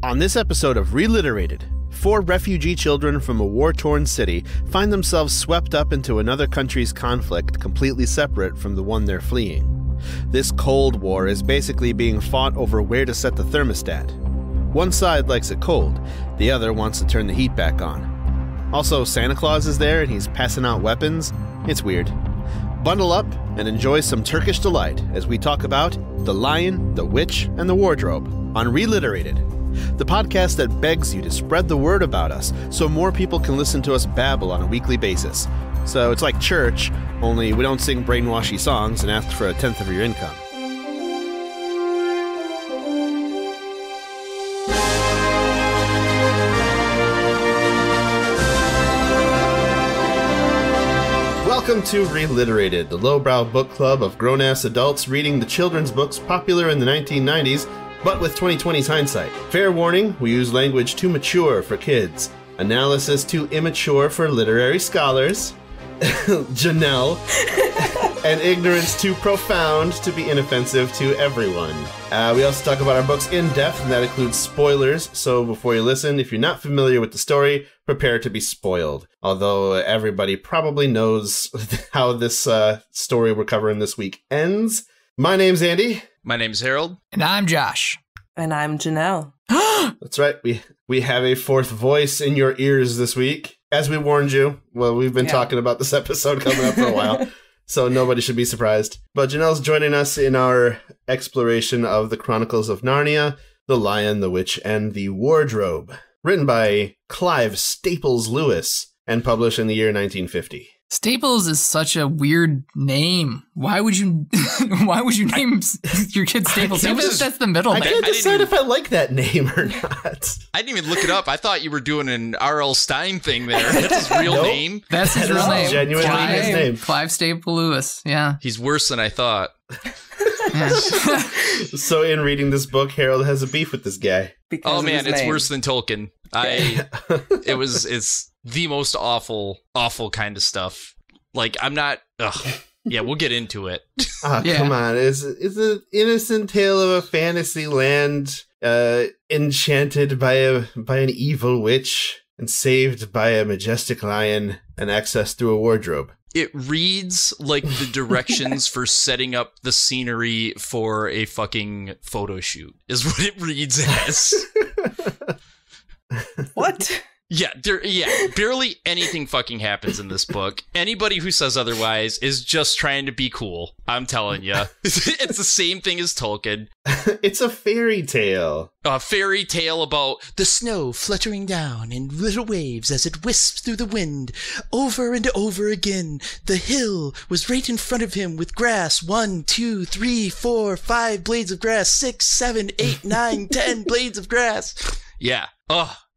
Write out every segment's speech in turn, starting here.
On this episode of Reliterated, 4 refugee children from a war-torn city find themselves swept up into another country's conflict completely separate from the one they're fleeing. This Cold War is basically being fought over where to set the thermostat. One side likes it cold, the other wants to turn the heat back on. Also, Santa Claus is there and he's passing out weapons. It's weird. Bundle up and enjoy some Turkish Delight as we talk about The Lion, the Witch, and the Wardrobe on Reliterated, the podcast that begs you to spread the word about us so more people can listen to us babble on a weekly basis. So it's like church, only we don't sing brainwashy songs and ask for a tenth of your income. Welcome to Reliterated, the lowbrow book club of grown-ass adults reading the children's books popular in the 1990s, but with 2020's hindsight. Fair warning, we use language too mature for kids, analysis too immature for literary scholars, Janelle, and ignorance too profound to be inoffensive to everyone. We also talk about our books in depth, and that includes spoilers, so before you listen, if you're not familiar with the story, prepare to be spoiled. Although everybody probably knows how this story we're covering this week ends. My name's Andy. My name's Harold. And I'm Josh. And I'm Janelle. That's right. We have a fourth voice in your ears this week. As we warned you, well, we've been talking about this episode coming up for a while, so nobody should be surprised. But Janelle's joining us in our exploration of the Chronicles of Narnia, The Lion, the Witch, and the Wardrobe, written by Clive Staples Lewis and published in the year 1950. Staples is such a weird name. Why would you name your kid Staples? That's the middle name. I can't decide if I like that name or not. I didn't even look it up. I thought you were doing an R.L. Stein thing there. That's his real name. That's his real name. Genuinely his name. Clive Staples Lewis. Yeah. He's worse than I thought. So in reading this book, Harold has a beef with this guy. Oh man, it's worse than Tolkien. It's the most awful kind of stuff. Like, I'm not. Yeah, we'll get into it. Come on! It's an innocent tale of a fantasy land enchanted by an evil witch and saved by a majestic lion and accessed through a wardrobe. It reads like the directions for setting up the scenery for a fucking photo shoot, is what it reads as. What? Yeah, barely anything fucking happens in this book. Anybody who says otherwise is just trying to be cool. I'm telling you. It's the same thing as Tolkien. It's a fairy tale. A fairy tale about the snow fluttering down in little waves as it wisps through the wind. Over and over again, the hill was right in front of him with grass. 1, 2, 3, 4, 5 blades of grass. 6, 7, 8, 9, 10 blades of grass. Yeah.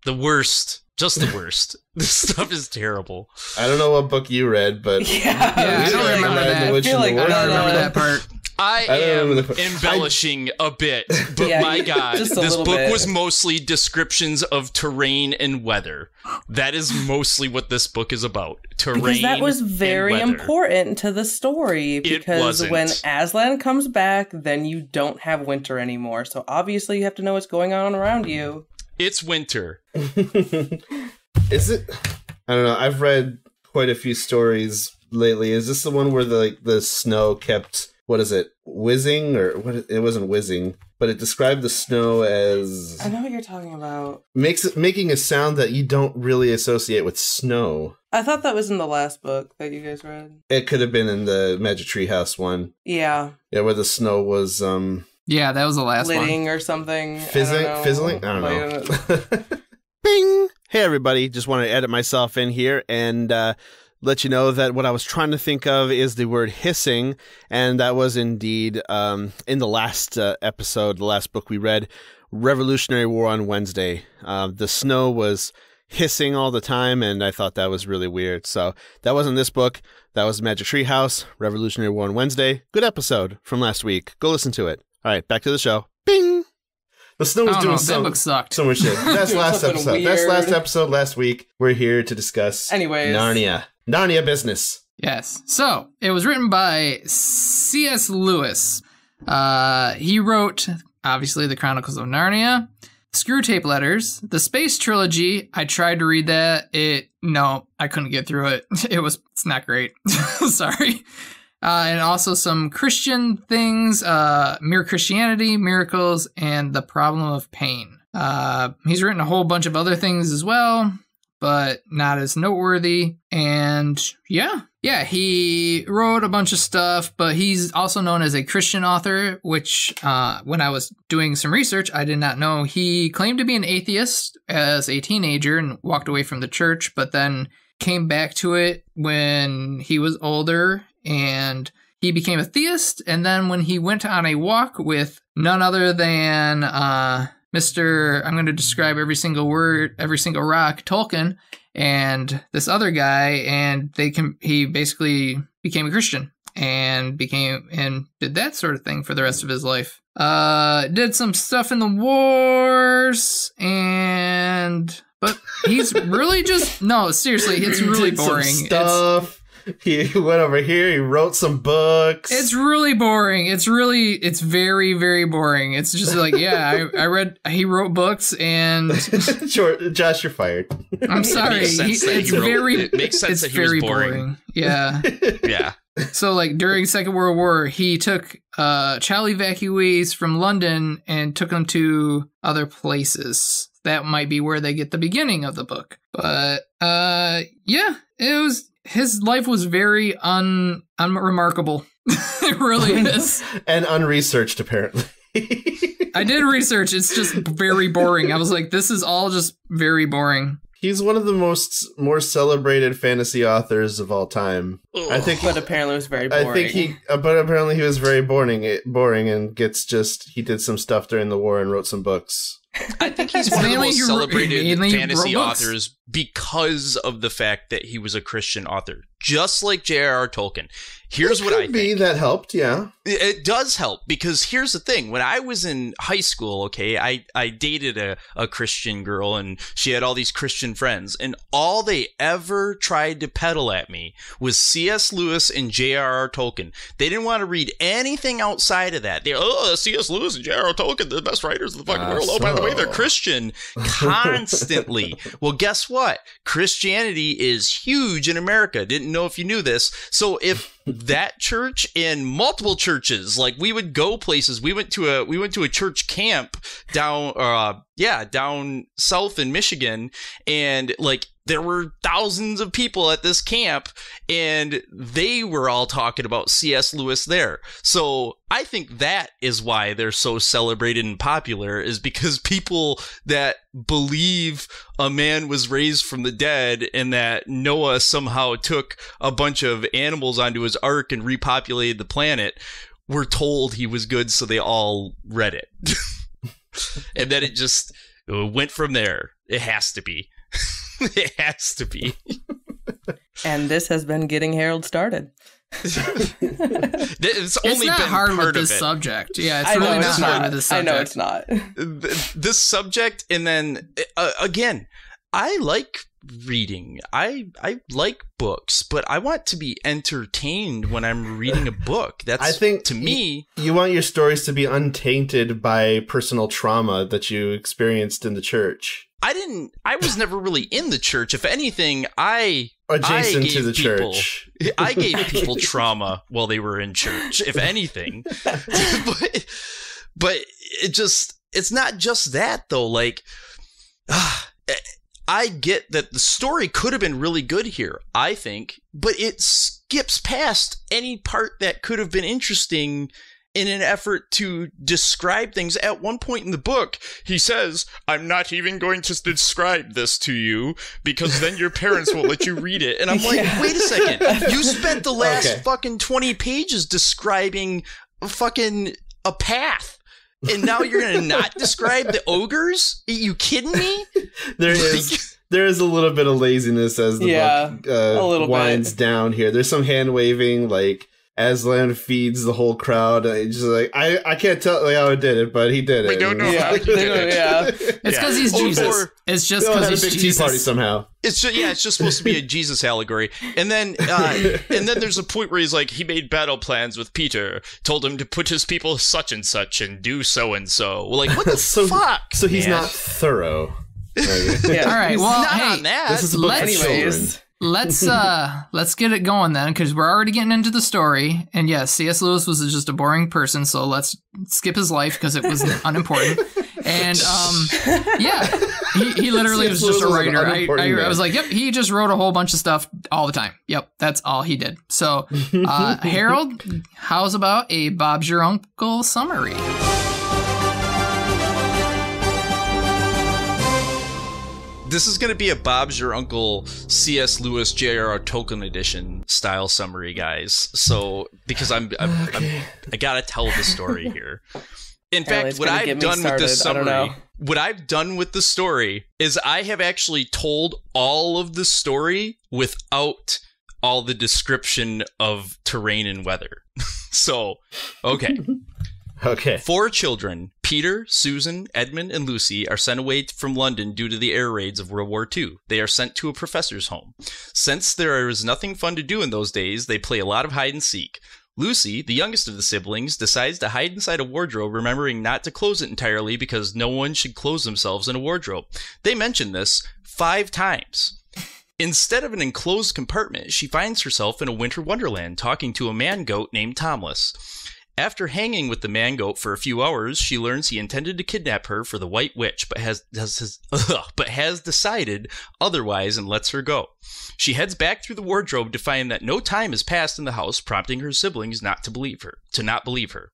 The worst. Just the worst. This stuff is terrible. I don't know what book you read, but I don't remember that. I don't remember that part. I am embellishing a bit, but my God, this book was mostly descriptions of terrain and weather. That is mostly what this book is about. Terrain. Because that was very important to the story. Because when Aslan comes back, then you don't have winter anymore. So obviously you have to know what's going on around you. It's winter. Is it? I don't know. I've read quite a few stories lately. Is this the one where the snow kept, what is it, whizzing? Or what? It wasn't whizzing, but it described the snow as... I know what you're talking about. Making a sound that you don't really associate with snow. I thought that was in the last book that you guys read. It could have been in the Magic Treehouse one. Yeah. Yeah, where the snow was... Yeah, that was the last one. Flitting or something. Fizzling? I don't know. Bing! Hey, everybody. Just want to edit myself in here and let you know that what I was trying to think of is the word hissing, and that was indeed in the last episode, the last book we read, Revolutionary War on Wednesday. The snow was hissing all the time, and I thought that was really weird. So that wasn't this book. That was Magic Treehouse, Revolutionary War on Wednesday. Good episode from last week. Go listen to it. All right, back to the show. Bing! The snow was doing so much shit. That's last episode. Weird. That's last episode last week. We're here to discuss Narnia. Narnia business. Yes. So, it was written by C.S. Lewis. He wrote, obviously, the Chronicles of Narnia. Screwtape Letters, the Space Trilogy. I tried to read that. No, I couldn't get through it. It's not great. Sorry. And also some Christian things, Mere Christianity, Miracles, and The Problem of Pain. He's written a whole bunch of other things as well, but not as noteworthy. And yeah, he wrote a bunch of stuff, but he's also known as a Christian author, which when I was doing some research, I did not know. He claimed to be an atheist as a teenager and walked away from the church, but then came back to it when he was older, and he became a theist. And then when he went on a walk with none other than Mr. I'm going to describe every single word, every single rock, Tolkien, and this other guy, and he basically became a Christian and did that sort of thing for the rest of his life. Did some stuff in the wars, but he's really seriously, it's really boring. Stuff. He went over here, he wrote some books. It's really boring. It's very, very boring. It's just like, yeah, he wrote books and... Josh, you're fired. I'm sorry. It makes sense that he was boring. Yeah. Yeah. So, like, during Second World War, he took child evacuees from London and took them to other places. That might be where they get the beginning of the book. But, yeah, his life was very unremarkable. It really is. And unresearched, apparently. I did research. It's just very boring. I was like, this is all just very boring. He's one of the more celebrated fantasy authors of all time. I think, but apparently it was very boring. But apparently he was very boring, and he did some stuff during the war and wrote some books. I think he's one of the most celebrated fantasy authors because of the fact that he was a Christian author, just like J.R.R. Tolkien. Here's what I think. That helped, yeah. It does help, because here's the thing. When I was in high school, okay, I dated a Christian girl, and she had all these Christian friends, and all they ever tried to peddle at me was C.S. Lewis and J.R.R. Tolkien. They didn't want to read anything outside of that. C.S. Lewis and J.R.R. Tolkien, the best writers of the fucking world. Oh, by the way, they're Christian. Constantly. Well, guess what? Christianity is huge in America. Didn't know if you knew this. So if that church and multiple churches, like, we would go places. We went to a church camp down south in Michigan, and like, there were thousands of people at this camp, and they were all talking about C.S. Lewis there. So I think that is why they're so celebrated and popular, is because people that believe a man was raised from the dead and that Noah somehow took a bunch of animals onto his ark and repopulated the planet were told he was good, so they all read it. And then it just went from there. It has to be. It has to be. And this has been Getting Harold Started. It's only not been hard part with of this it. subject. Yeah, it's really not hard with this subject. I know it's not. This subject, and then again, I like reading. I like books, but I want to be entertained when I'm reading a book. I think to me, you want your stories to be untainted by personal trauma that you experienced in the church. I was never really in the church. If anything, adjacent to the church. I gave people trauma while they were in church, if anything. but it's not just that, though. Like, I get that the story could have been really good here, I think, but it skips past any part that could have been interesting in an effort to describe things. At one point in the book, he says, "I'm not even going to describe this to you because then your parents won't let you read it." And I'm like, wait a second. You spent the last fucking 20 pages describing a path. And now you're going to not describe the ogres? Are you kidding me? There is a little bit of laziness as the book winds down here. There's some hand waving, like, Aslan feeds the whole crowd. Just like I can't tell how it did it, but he did it. We don't know how he did it. Yeah. It's because he's Jesus. It's just because he's big Jesus. Tea party somehow. It's just supposed to be a Jesus allegory. And then there's a point where he's like, he made battle plans with Peter, told him to put his people such and such and do so and so. Well, like, what the fuck? So he's not thorough. Yeah. All right. Well, hey, on that. This is a book for children. Let's get it going then, because we're already getting into the story. And yes, C.S. Lewis was just a boring person, so let's skip his life because it was unimportant. And he literally was just a writer. I was like, yep, he just wrote a whole bunch of stuff all the time. Yep, that's all he did. So, Harold, how's about a Bob's Your Uncle summary? This is going to be a Bob's Your Uncle C.S. Lewis J.R.R. Tolkien edition style summary, guys. So, because I got to tell the story here. In fact, what I've done with this summary, what I've done with the story is I have actually told all of the story without all the description of terrain and weather. So, okay. Okay. 4 children, Peter, Susan, Edmund, and Lucy, are sent away from London due to the air raids of World War II. They are sent to a professor's home. Since there is nothing fun to do in those days, they play a lot of hide and seek. Lucy, the youngest of the siblings, decides to hide inside a wardrobe, remembering not to close it entirely because no one should close themselves in a wardrobe. They mention this 5 times. Instead of an enclosed compartment, she finds herself in a winter wonderland talking to a man-goat named Thomas. After hanging with the man-goat for a few hours, she learns he intended to kidnap her for the White Witch, but has decided otherwise and lets her go. She heads back through the wardrobe to find that no time has passed in the house, prompting her siblings not to believe her.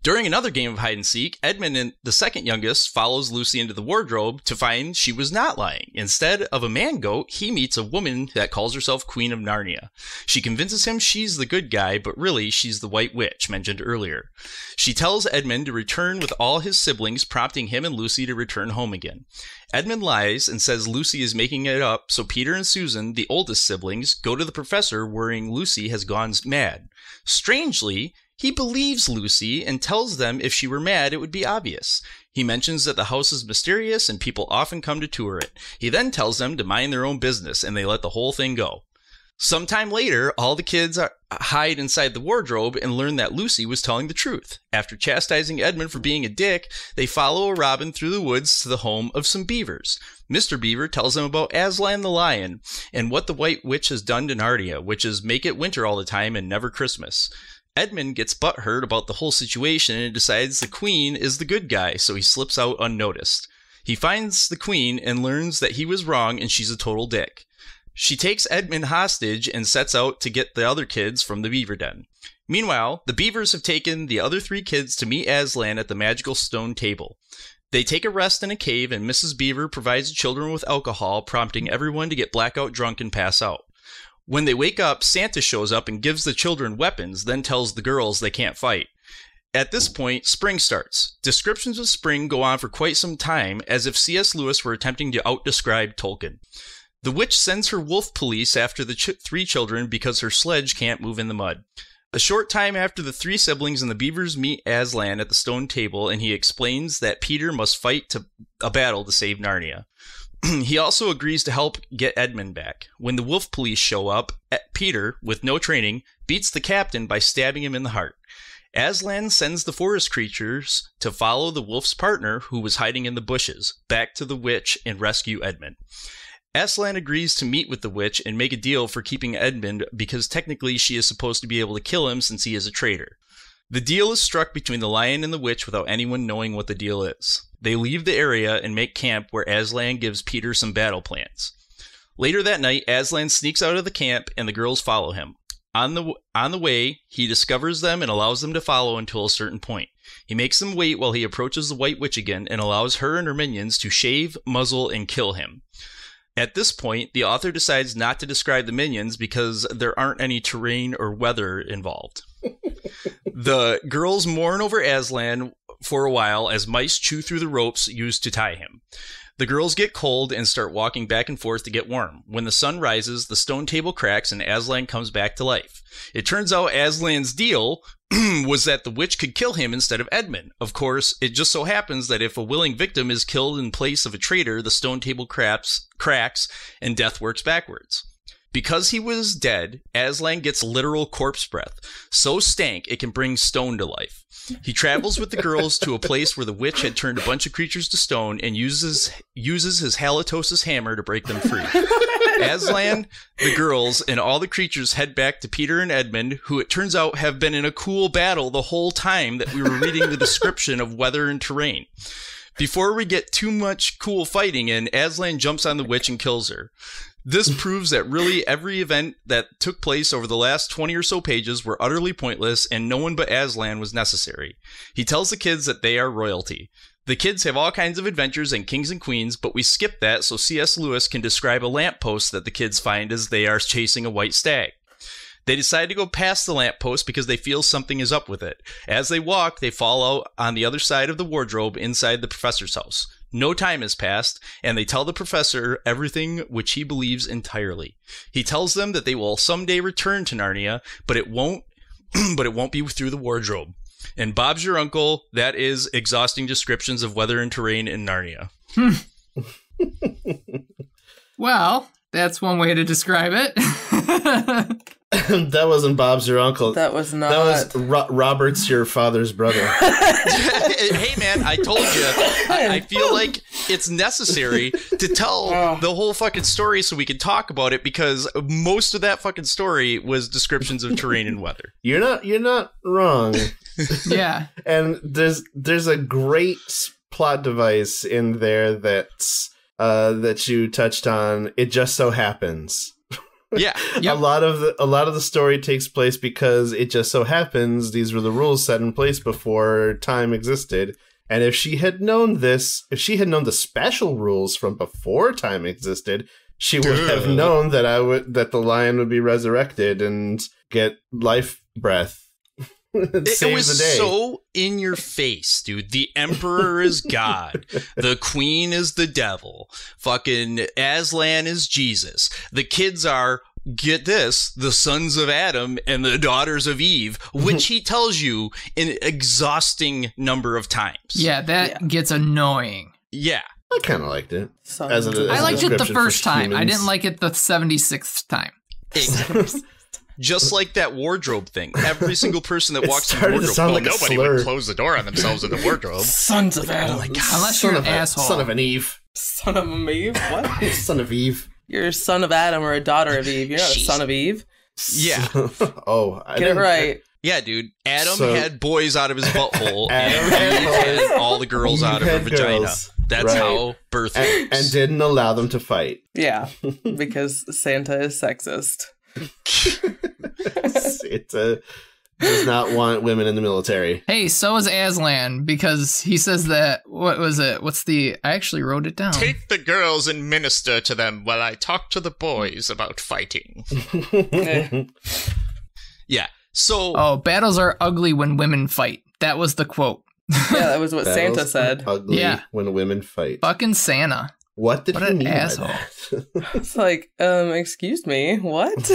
During another game of hide-and-seek, Edmund, the second youngest, follows Lucy into the wardrobe to find she was not lying. Instead of a man-goat, he meets a woman that calls herself Queen of Narnia. She convinces him she's the good guy, but really she's the White Witch mentioned earlier. She tells Edmund to return with all his siblings, prompting him and Lucy to return home again. Edmund lies and says Lucy is making it up, so Peter and Susan, the oldest siblings, go to the professor worrying Lucy has gone mad. Strangely, he believes Lucy and tells them if she were mad, it would be obvious. He mentions that the house is mysterious and people often come to tour it. He then tells them to mind their own business and they let the whole thing go. Sometime later, all the kids hide inside the wardrobe and learn that Lucy was telling the truth. After chastising Edmund for being a dick, they follow a robin through the woods to the home of some beavers. Mr. Beaver tells them about Aslan the lion and what the White Witch has done to Narnia, which is make it winter all the time and never Christmas. Edmund gets butthurt about the whole situation and decides the queen is the good guy, so he slips out unnoticed. He finds the queen and learns that he was wrong and she's a total dick. She takes Edmund hostage and sets out to get the other kids from the beaver den. Meanwhile, the beavers have taken the other 3 kids to meet Aslan at the magical stone table. They take a rest in a cave and Mrs. Beaver provides the children with alcohol, prompting everyone to get blackout drunk and pass out. When they wake up, Santa shows up and gives the children weapons, then tells the girls they can't fight. At this point, spring starts. Descriptions of spring go on for quite some time, as if C.S. Lewis were attempting to out-describe Tolkien. The witch sends her wolf police after the 3 children because her sledge can't move in the mud. A short time after the 3 siblings and the beavers meet Aslan at the stone table, and he explains that Peter must fight a battle to save Narnia. He also agrees to help get Edmund back. When the wolf police show up, Peter, with no training, beats the captain by stabbing him in the heart. Aslan sends the forest creatures to follow the wolf's partner, who was hiding in the bushes, back to the witch and rescue Edmund. Aslan agrees to meet with the witch and make a deal for keeping Edmund because technically she is supposed to be able to kill him since he is a traitor. The deal is struck between the lion and the witch without anyone knowing what the deal is. They leave the area and make camp where Aslan gives Peter some battle plans. Later that night, Aslan sneaks out of the camp and the girls follow him. On the way, he discovers them and allows them to follow until a certain point. He makes them wait while he approaches the White Witch again and allows her and her minions to shave, muzzle, and kill him. At this point, the author decides not to describe the minions because there aren't any terrain or weather involved. The girls mourn over Aslan for a while as mice chew through the ropes used to tie him. The girls get cold and start walking back and forth to get warm. When the sun rises, the stone table cracks and Aslan comes back to life. It turns out Aslan's deal was that the witch could kill him instead of Edmund. Of course, it just so happens that if a willing victim is killed in place of a traitor, the stone table cracks and death works backwards. Because he was dead, Aslan gets literal corpse breath, so stank it can bring stone to life. He travels with the girls to a place where the witch had turned a bunch of creatures to stone and uses his halitosis hammer to break them free. Aslan, the girls, and all the creatures head back to Peter and Edmund, who it turns out have been in a cool battle the whole time that we were reading the description of weather and terrain. Before we get too much cool fighting in, Aslan jumps on the witch and kills her. This proves that really every event that took place over the last 20 or so pages were utterly pointless and no one but Aslan was necessary. He tells the kids that they are royalty. The kids have all kinds of adventures and kings and queens, but we skip that so C.S. Lewis can describe a lamppost that the kids find as they are chasing a white stag. They decide to go past the lamppost because they feel something is up with it. As they walk, they fall out on the other side of the wardrobe inside the professor's house. No time has passed, and they tell the professor everything which he believes entirely. He tells them that they will someday return to Narnia, but it won't be through the wardrobe. And Bob's your uncle. That is exhausting descriptions of weather and terrain in Narnia. Well, that's one way to describe it. That wasn't Bob's your uncle. That was not. That was Robert's your father's brother. Hey, man, I told you. I feel like it's necessary to tell the whole fucking story so we can talk about it because most of that fucking story was descriptions of terrain and weather. You're not wrong. Yeah. And there's a great plot device in there that you touched on. It just so happens. Yeah. Yep. A lot of the story takes place because it just so happens these were the rules set in place before time existed. And if she had known this, if she had known the special rules from before time existed, she would have known that the lion would be resurrected and get life breath. It was so in your face, dude. The emperor is God. The queen is the devil. Fucking Aslan is Jesus. The kids are, get this, the sons of Adam and the daughters of Eve, which he tells you an exhausting number of times. Yeah, that gets annoying. Yeah. I kind of liked it. I liked it the first time. I didn't like it the 76th time. Just like that wardrobe thing. Every single person that walks through the wardrobe, nobody would close the door on themselves in the wardrobe. Sons of Adam. Oh my God. Unless you're an asshole. Son of an Eve. Son of an Eve? What? Son of Eve. You're a son of Adam or a daughter of Eve. You're not a son of Eve. Yeah. Get it right. Yeah, dude. Adam had boys out of his butthole, and Eve had all the girls out of her vagina. Girls. That's how birth works. And didn't allow them to fight. Yeah, because Santa is sexist. Santa does not want women in the military. Hey, so is Aslan, because he says that, what was it? I actually wrote it down. Take the girls and minister to them while I talk to the boys about fighting. Yeah, so... Oh, battles are ugly when women fight. That was the quote. Yeah, that was what Santa said. Ugly when women fight. Fucking Santa. What did he mean asshole. by that? It's like, excuse me, what?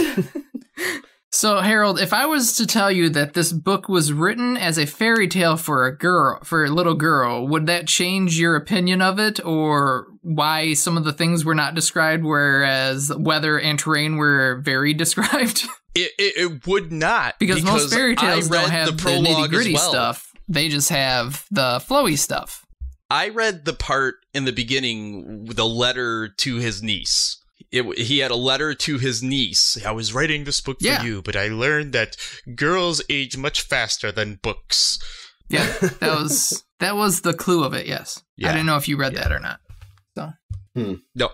So, Harold, if I was to tell you that this book was written as a fairy tale for a little girl, would that change your opinion of it, or why some of the things were not described, whereas weather and terrain were very described? It would not. Because most fairy tales don't have the nitty-gritty stuff. They just have the flowy stuff. I read the part in the beginning, the letter to his niece. He had a letter to his niece. I was writing this book for you, but I learned that girls age much faster than books. Yeah, that was the clue of it, yes. Yeah. I didn't know if you read that or not. So. No,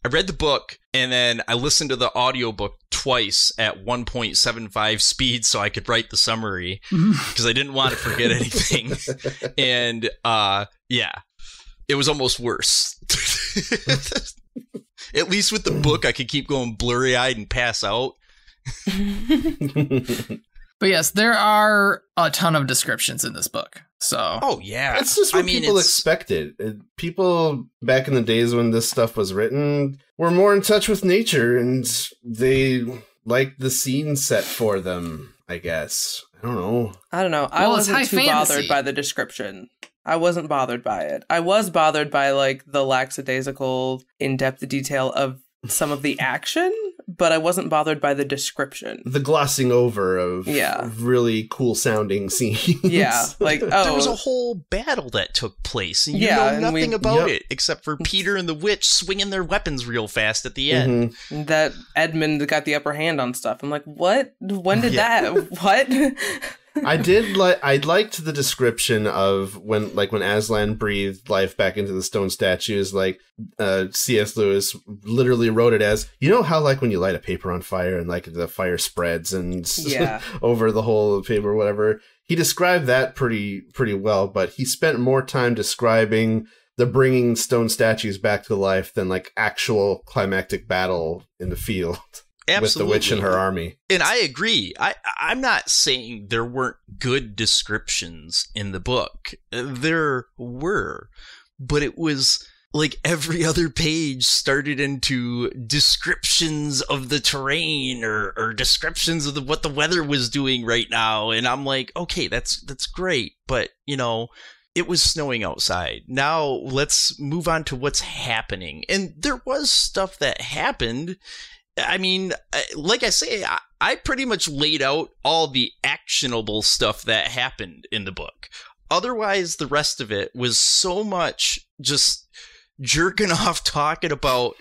I read the book, and then I listened to the audiobook twice at 1.75 speed so I could write the summary, because I didn't want to forget anything. And, it was almost worse. At least with the book, I could keep going blurry-eyed and pass out. But yes, there are a ton of descriptions in this book. So. Oh, yeah. It's just what people expected. People back in the days when this stuff was written were more in touch with nature, and they liked the scene set for them, I guess. I don't know. I wasn't too bothered by the description. I wasn't bothered by it. I was bothered by, like, the lackadaisical, in-depth detail of some of the action, but I wasn't bothered by the description. The glossing over of really cool sounding scenes. Yeah, like, there was a whole battle that took place, and you know nothing about it except for Peter and the witch swinging their weapons real fast at the end. Mm-hmm. That Edmund got the upper hand on stuff. I'm like, what? When did that? What? I liked the description of when Aslan breathed life back into the stone statues. Like, C.S. Lewis literally wrote it as, you know how, like, when you light a paper on fire and, like, the fire spreads and over the whole paper or whatever. He described that pretty well, but he spent more time describing the bringing stone statues back to life than, like, actual climactic battle in the field. Absolutely. With the witch and her army. And I agree. I'm not saying there weren't good descriptions in the book. There were. But it was like every other page started into descriptions of the terrain or descriptions of what the weather was doing right now. And I'm like, okay, that's great. But, you know, it was snowing outside. Now let's move on to what's happening. And there was stuff that happened. I mean, like I say, I pretty much laid out all the actionable stuff that happened in the book. Otherwise, the rest of it was so much just jerking off talking about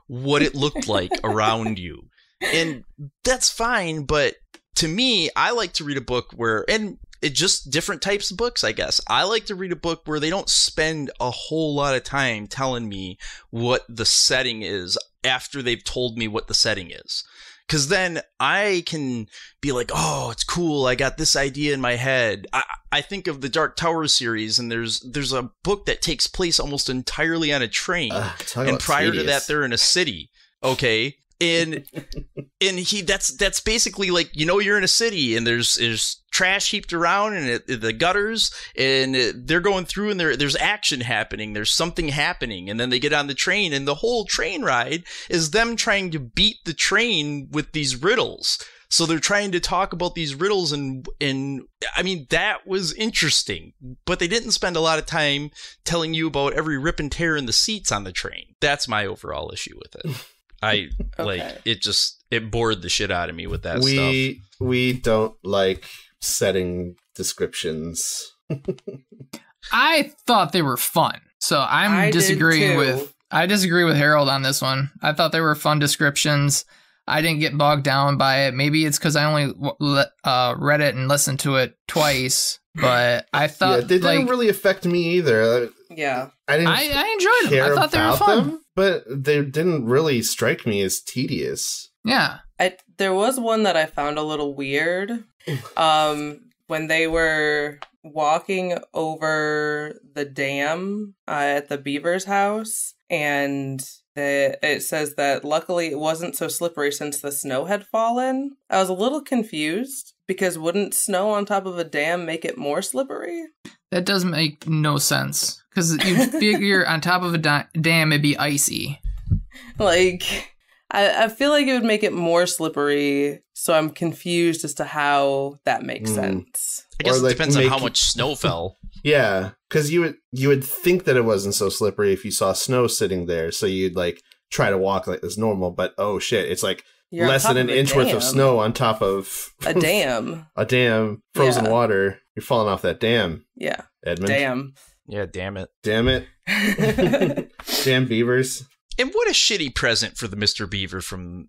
what it looked like around you. And that's fine, but to me, I like to read a book where, and it just different types of books, I guess. I like to read a book where they don't spend a whole lot of time telling me what the setting is after they've told me what the setting is. Because then I can be like, oh, it's cool. I got this idea in my head. I think of the Dark Tower series, and there's a book that takes place almost entirely on a train. And prior to that, they're in a city. Okay. And that's basically like, you know, you're in a city and there's trash heaped around and the gutters, and they're going through and there's action happening. There's something happening. And then they get on the train, and the whole train ride is them trying to beat the train with these riddles. So they're trying to talk about these riddles, and I mean, that was interesting, but they didn't spend a lot of time telling you about every rip and tear in the seats on the train. That's my overall issue with it. It bored the shit out of me with that stuff. We don't like setting descriptions. I thought they were fun. So I disagree with Harold on this one. I thought they were fun descriptions. I didn't get bogged down by it. Maybe it's because I only read it and listened to it twice. But I thought they didn't really affect me either. Yeah, I enjoyed them. I thought they were fun, but they didn't really strike me as tedious. Yeah, there was one that I found a little weird. When they were walking over the dam at the Beavers' house, and it says that luckily it wasn't so slippery since the snow had fallen. I was a little confused, because wouldn't snow on top of a dam make it more slippery? That does make no sense, because you figure on top of a dam it'd be icy. Like, I feel like it would make it more slippery, so I'm confused as to how that makes sense. I guess it depends on how much snow fell. Yeah, because you would think that it wasn't so slippery if you saw snow sitting there, so you'd like try to walk like it's normal, but oh shit, it's like you're less than an inch worth of snow on top of a dam. A dam, frozen water. You're falling off that dam. Yeah. Edmund. Damn. Yeah, damn it. Damn it. Damn beavers. And what a shitty present for the Mr. Beaver from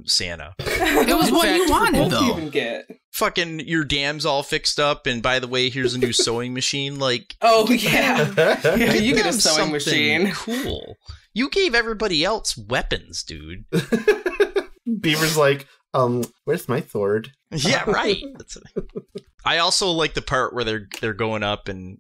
Santa. It was what you wanted, though. Even get? Fucking your dam's all fixed up, and by the way, here's a new sewing machine. Like, oh yeah, you get a sewing machine. Cool. You gave everybody else weapons, dude. Beaver's like, Where's my sword? Yeah, right. I also like the part where they're going up and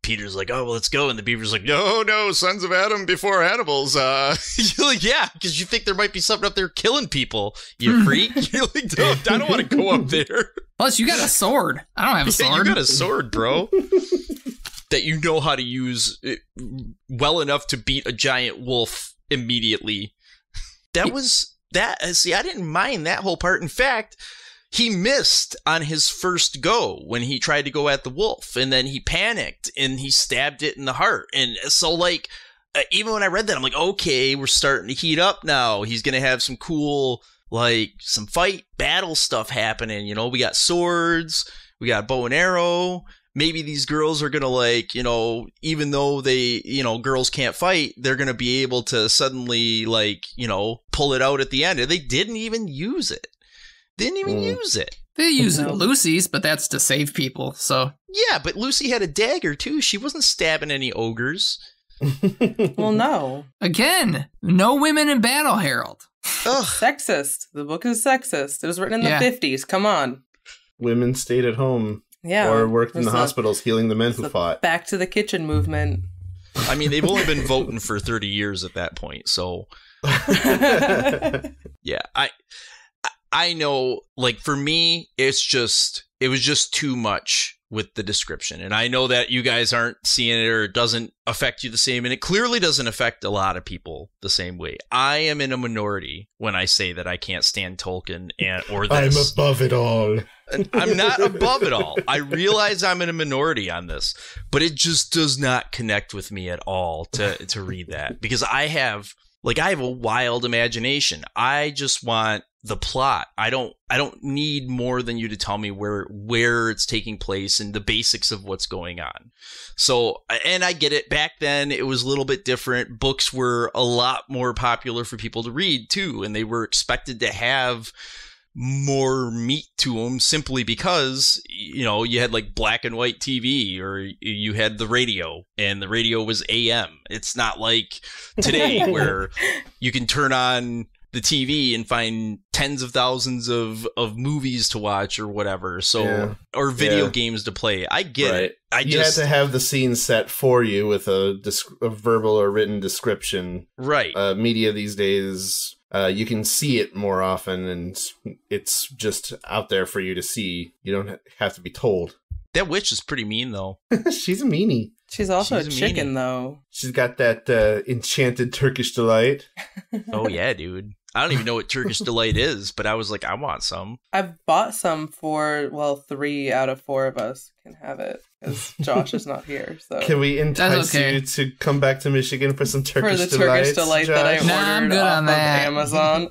Peter's like, oh, well, let's go. And the Beaver's like, no, sons of Adam before Hannibals. You're like, yeah, because you think there might be something up there killing people, you freak. You're like, I don't want to go up there. Plus, you got a sword. I don't have a sword. You got a sword, bro. That you know how to use well enough to beat a giant wolf immediately. See, I didn't mind that whole part. In fact, he missed on his first go when he tried to go at the wolf, and then he panicked and he stabbed it in the heart. And so, like, even when I read that, I'm like, okay, we're starting to heat up now. He's going to have some cool, like, some battle stuff happening. You know, we got swords, we got bow and arrow. Maybe these girls are going to, like, you know, even though they, you know, girls can't fight, they're going to be able to suddenly, like, you know, pull it out at the end. And they didn't even use it. Use it. They use Lucy's, but that's to save people, so. Yeah, but Lucy had a dagger, too. She wasn't stabbing any ogres. Well, no. Again, no women in battle, Harold. Ugh. Sexist. The book is sexist. It was written in the 50s. Come on. Women stayed at home. Yeah. Or worked in the hospitals healing the men who fought. Back to the kitchen movement. I mean, they've only been voting for 30 years at that point, so. Yeah, I know, like, for me, it was just too much with the description. And I know that you guys aren't seeing it, or it doesn't affect you the same. And it clearly doesn't affect a lot of people the same way. I am in a minority when I say that I can't stand Tolkien or this. I'm above it all. I'm not above it all. I realize I'm in a minority on this, but it just does not connect with me at all to read that, because I have a wild imagination. I just want the plot. I don't need more than you to tell me where it's taking place and the basics of what's going on. So, and I get it. Back then, it was a little bit different. Books were a lot more popular for people to read too, and they were expected to have more meat to them simply because, you know, you had like black and white TV, or you had the radio, and the radio was AM. It's not like today where you can turn on the TV and find tens of thousands of movies to watch or whatever. So, or video games to play. I get it. You had to have the scene set for you with a verbal or written description. Right. Media these days, you can see it more often, and it's just out there for you to see. You don't have to be told. That witch is pretty mean, though. She's a meanie. She's also a chicken, though. She's got that enchanted Turkish Delight. Oh, yeah, dude. I don't even know what Turkish Delight is, but I was like, I want some. I've bought some for, 3 out of 4 of us can have it, because Josh is not here. So can we entice you to come back to Michigan for some Turkish Delight? For the Turkish Delight that I ordered I'm good on that. Amazon.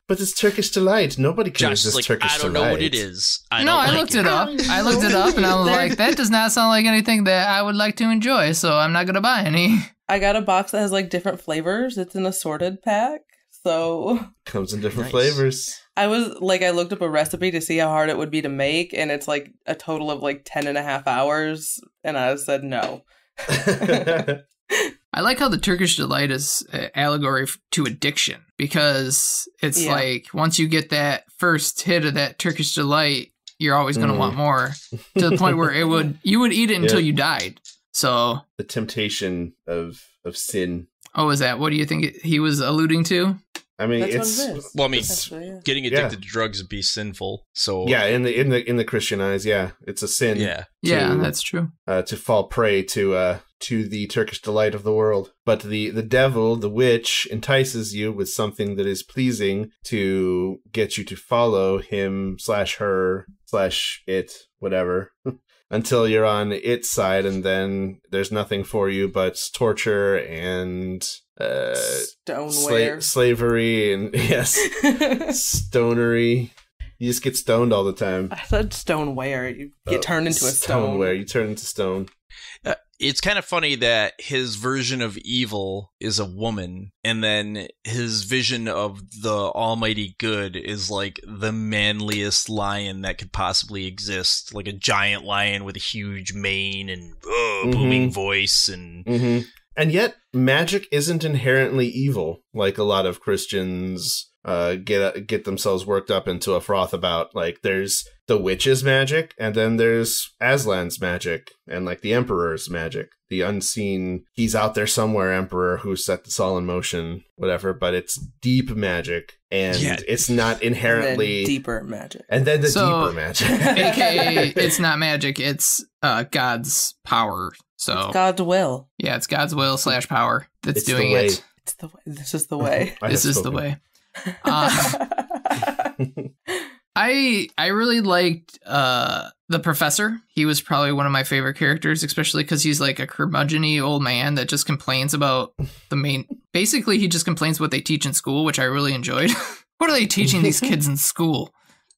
But it's Turkish Delight. Nobody can resist Turkish Delight. I don't know what it is. I looked it up. I looked it up, and I was like, that does not sound like anything that I would like to enjoy, so I'm not going to buy any. I got a box that has, different flavors. It's an assorted pack, so... Comes in different flavors. I looked up a recipe to see how hard it would be to make, and it's, a total of, 10 and a half hours, and I said no. I like how the Turkish Delight is an allegory to addiction, because it's once you get that first hit of that Turkish Delight, you're always going to want more, to the point where you would eat it until you died. So the temptation of sin. Oh, is that what do you think he was alluding to? I mean, getting addicted to drugs would be sinful. So yeah, in the Christian eyes, it's a sin. Yeah, that's true. To fall prey to the Turkish Delight of the world. But the devil, the witch, entices you with something that is pleasing to get you to follow him /her/it, whatever, until you're on its side, and then there's nothing for you but torture and stoneware, slavery, and stonery. You just get stoned all the time. I said stoneware. You get turned into a stone. Stoneware. You turn into stone. It's kind of funny that his version of evil is a woman, and then his vision of the almighty good is like the manliest lion that could possibly exist, like a giant lion with a huge mane and booming voice. And yet magic isn't inherently evil, like a lot of Christians get themselves worked up into a froth about. Like, there's the witch's magic, and then there's Aslan's magic, and like the Emperor's magic, the unseen, he's out there somewhere, Emperor, who set this all in motion, whatever. But it's deep magic, and it's not inherently deeper magic. And then the deeper magic, aka it's not magic, it's God's power. So it's God's will. Yeah, it's God's will / power that's it's doing it. It's the way. This is the way. This is the way. I really liked the professor. He was probably one of my favorite characters, especially because he's like a curmudgeon-y old man that just complains about the main. Basically, he just complains what they teach in school, which I really enjoyed. What are they teaching these kids in school?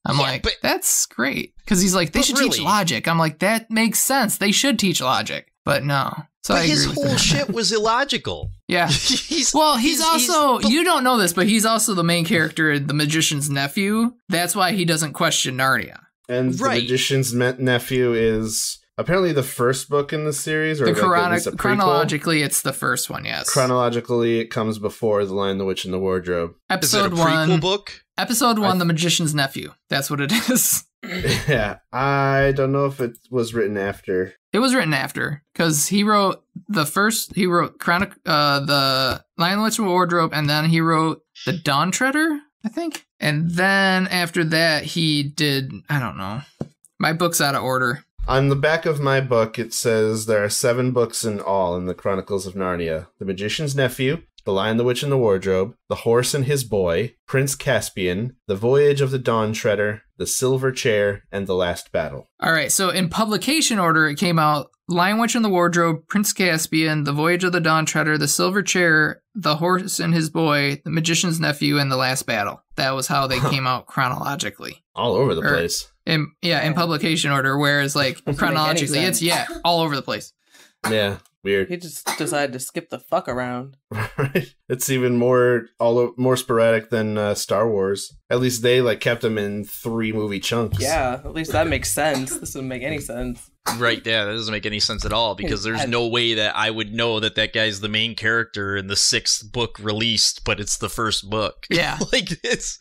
I'm like, that's great. Because he's like, they should teach logic. I'm like, that makes sense. They should teach logic. But no. So but his whole shit was illogical. Yeah. He's also, you don't know this, but he's also the main character in The Magician's Nephew. That's why he doesn't question Narnia. And The Magician's Nephew is apparently the first book in the series, or chronologically, it's the first one. Yes. Chronologically, it comes before The Lion, the Witch, and the Wardrobe. Episode is it a prequel 1 book. Episode 1, The Magician's Nephew. That's what it is. Yeah, I don't know if it was written after. It was written after, because he wrote the Lion, the Witch, and the Wardrobe, and then he wrote The Dawn Treader, I think. And then after that, he did, I don't know. My book's out of order. On the back of my book, it says there are 7 books in all in the Chronicles of Narnia. The Magician's Nephew, The Lion, the Witch, and the Wardrobe, The Horse and His Boy, Prince Caspian, The Voyage of the Dawn Treader, The Silver Chair, and The Last Battle. All right, so in publication order, it came out Lion, Witch, and the Wardrobe, Prince Caspian, The Voyage of the Dawn Treader, The Silver Chair, The Horse and His Boy, The Magician's Nephew, and The Last Battle. That was how they came out chronologically. All over the place. In publication order, whereas like chronologically, it's all over the place. Yeah, weird. He just decided to skip the fuck around. Right. It's even more sporadic than Star Wars. At least they like kept them in 3 movie chunks. Yeah, at least that makes sense. This doesn't make any sense. Right, yeah, that doesn't make any sense at all, because there's no way that I would know that guy's the main character in the 6th book released, but it's the first book. Yeah. Like, it's...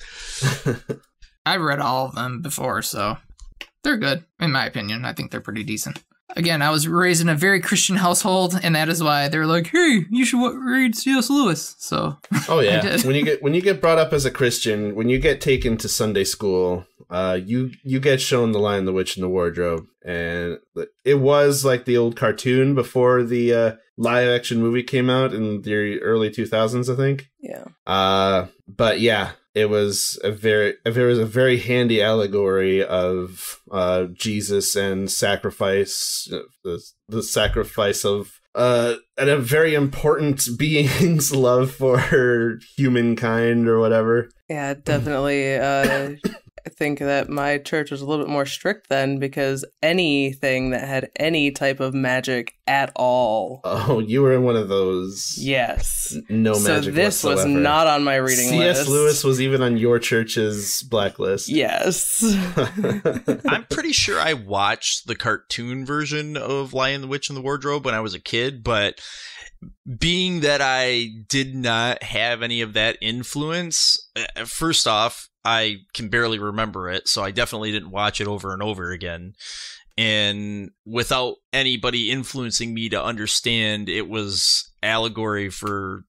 I've read all of them before, so they're good, in my opinion. I think they're pretty decent. Again, I was raised in a very Christian household, and that is why they're like, "Hey, you should read C.S. Lewis." So, oh yeah, when you get brought up as a Christian, when you get taken to Sunday school, you get shown The Lion, the Witch, and the Wardrobe, and it was like the old cartoon before the live action movie came out in the early 2000s, I think. Yeah. But yeah. It was a very handy allegory of Jesus and sacrifice, the sacrifice of a very important being's love for humankind or whatever. Yeah, definitely. I think that my church was a little bit more strict then, because anything that had any type of magic at all. Oh, you were in one of those. Yes. No magic So this whatsoever. was not on my reading list. C.S. Lewis was even on your church's blacklist. Yes. I'm pretty sure I watched the cartoon version of Lion, the Witch, and the Wardrobe when I was a kid, but being that I did not have any of that influence, first off, I can barely remember it, so I definitely didn't watch it over and over again. And without anybody influencing me to understand it was allegory for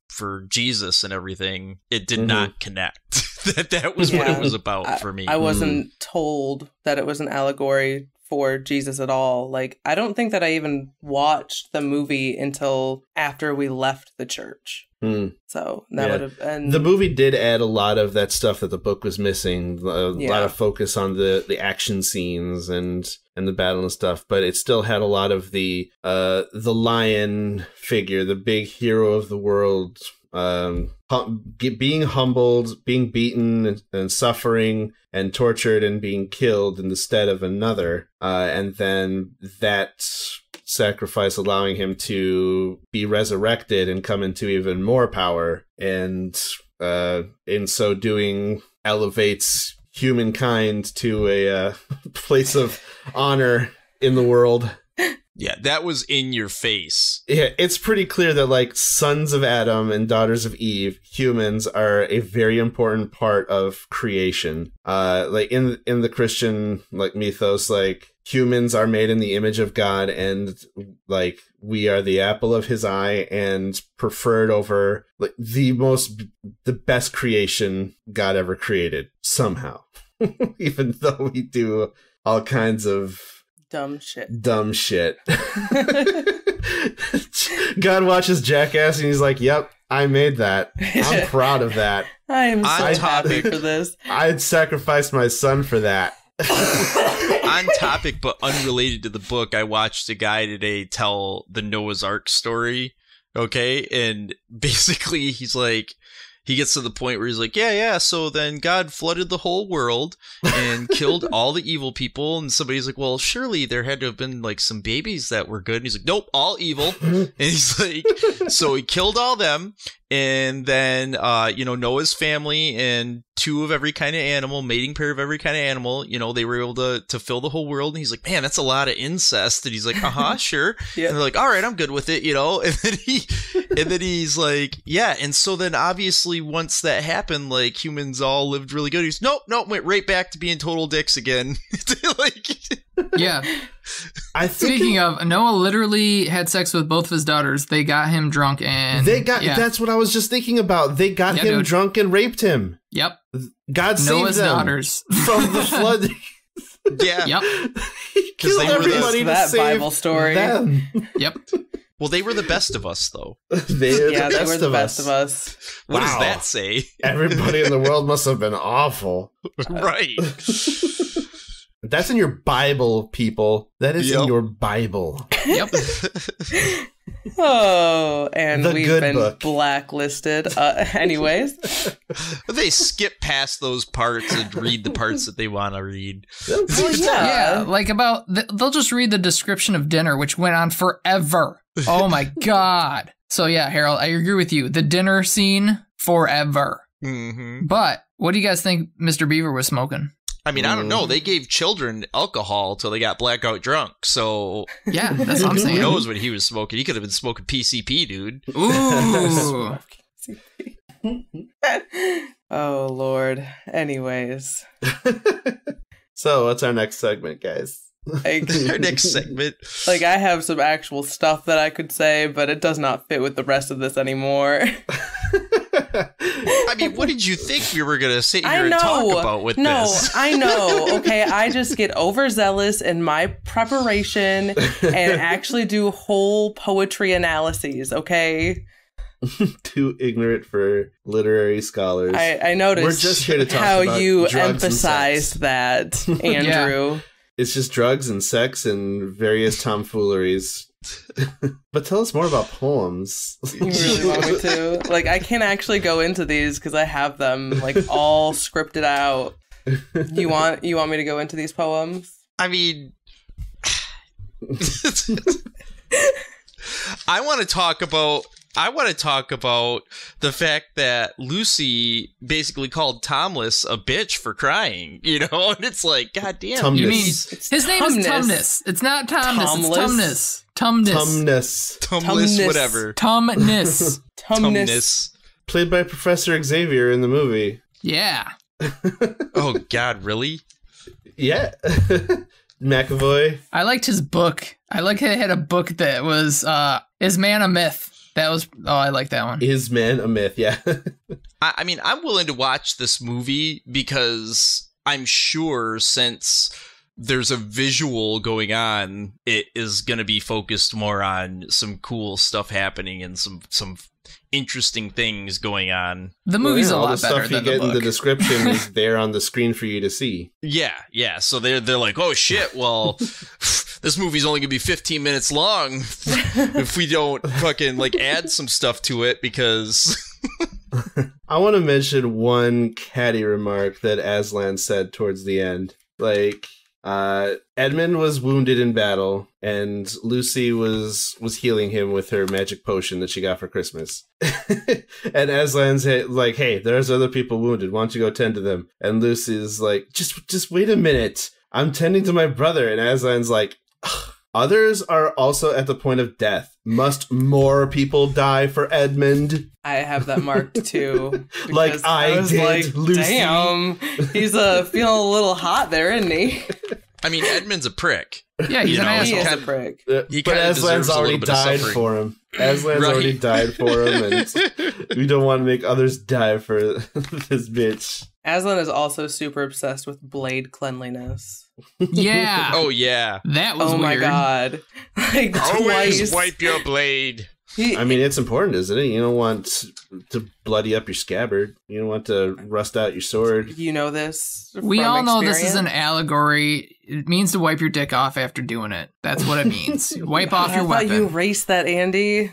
Jesus and everything, it did not connect. that was what it was about for me. I wasn't told that it was an allegory for Jesus at all. Like, I don't think that I even watched the movie until after we left the church. So that would have been... The movie did add a lot of that stuff that the book was missing. A lot of focus on the action scenes and the battle and stuff, but it still had a lot of the lion figure, the big hero of the world, being humbled, being beaten and suffering and tortured and being killed in the stead of another, and then that sacrifice allowing him to be resurrected and come into even more power, and in so doing elevates humankind to a place of honor in the world. Yeah, that was in your face. Yeah, it's pretty clear that, like, sons of Adam and daughters of Eve, humans are a very important part of creation. Like, in the Christian, like, mythos, like, humans are made in the image of God, and, like, we are the apple of his eye and preferred over, like, the best creation God ever created, somehow. Even though we do all kinds of dumb shit. God watches Jackass and he's like, yep, I made that. I'm proud of that. I am so happy for this. I'd sacrifice my son for that. On topic but unrelated to the book, I watched a guy today tell the Noah's Ark story. Okay, and basically he's like, he gets to the point where he's like, yeah, so then God flooded the whole world and killed all the evil people. And somebody's like, well, surely there had to have been, like, some babies that were good. And he's like, nope, all evil. And he's like, so he killed all them. And then, Noah's family and 2 of every kind of animal, mating pair of every kind of animal, they were able to fill the whole world. And he's like, man, that's a lot of incest. And he's like, sure. Yeah. And they're like, all right, I'm good with it, And then he's like, yeah. And so then obviously once that happened, like, humans all lived really good. He's nope, went right back to being total dicks again. Yeah. Speaking of, Noah literally had sex with both of his daughters. They got him drunk and that's what I was just thinking about. They got him drunk and raped him. Yep. God saved Noah's them daughters from the flood. Yeah. Yep. He killed everybody to save Bible story. them. Yep. Well, they were the best of us, though. They were the best of us. What does that say? Everybody in the world must have been awful. Right. That's in your Bible, people. That is in your Bible. Yep. Oh, and The we've good been book. blacklisted. Anyways. They skip past those parts and read the parts that they want to read. Well, yeah. Like they'll just read the description of dinner, which went on forever. Oh my God. So yeah, Harold, I agree with you. The dinner scene, forever. Mm-hmm. But what do you guys think Mr. Beaver was smoking? I mean, I don't know. They gave children alcohol till they got blackout drunk. So yeah, that's what I'm saying. Who knows what he was smoking? He could have been smoking PCP, dude. Ooh. Oh, Lord. Anyways. So what's our next segment, guys? Our next segment. Like, I have some actual stuff that I could say, but it does not fit with the rest of this anymore. I mean, what did you think we were going to sit here and talk about with this? No, I know. Okay, I just get overzealous in my preparation and actually do whole poetry analyses, okay? Too ignorant for literary scholars. I noticed We're just here to talk how about you drugs and emphasized sex. that, Andrew. Yeah. It's just drugs and sex and various tomfooleries. But tell us more about poems. You really want me to? Like, I can't actually go into these because I have them, like, all scripted out. You want me to go into these poems? I mean, I want to talk about the fact that Lucy basically called Tomless a bitch for crying, and it's like, God damn. Tumnus. You mean his name is Tumnus. It's not Tomnus. It's Tumnus. Tumnus, whatever. Tumnus. Played by Professor Xavier in the movie. Yeah. Oh, God, really? Yeah. McAvoy. I liked his book. I like how he had a book that was Is Man a Myth? I like that one. Is Man a Myth? Yeah. I mean, I'm willing to watch this movie because I'm sure since there's a visual going on, it is going to be focused more on some cool stuff happening and some interesting things going on. The movie's a all lot the better stuff than you get the book. in the description is there on the screen for you to see. Yeah. So they're like, oh shit, well, this movie's only gonna be 15 minutes long if we don't fucking like add some stuff to it because. I want to mention one catty remark that Aslan said towards the end. Like, Edmund was wounded in battle, and Lucy was healing him with her magic potion that she got for Christmas. And Aslan's like, hey, there's other people wounded. Why don't you go tend to them? And Lucy's like, just wait a minute. I'm tending to my brother. And Aslan's like, Others are also at the point of death. Must more people die for Edmund? I have that marked too. Like I was did, like, Lucy. damn, he's feeling a little hot there, isn't he? I mean, Edmund's a prick. Yeah, he's an He asshole. is a prick. He But kinda Aslan's deserves a already little bit of died suffering. for him. Aslan's Right. already died for him, and we don't want to make others die for this bitch. Aslan is also super obsessed with blade cleanliness. Yeah. Oh, yeah. That was Oh my weird. god. Like Always twice. wipe your blade. I mean, it's important, isn't it? You don't want to bloody up your scabbard. You don't want to rust out your sword. You know this. We from all know this is an experience? allegory. It means to wipe your dick off after doing it. That's what it means. Wipe off your I thought you weapon. erased that, Andy.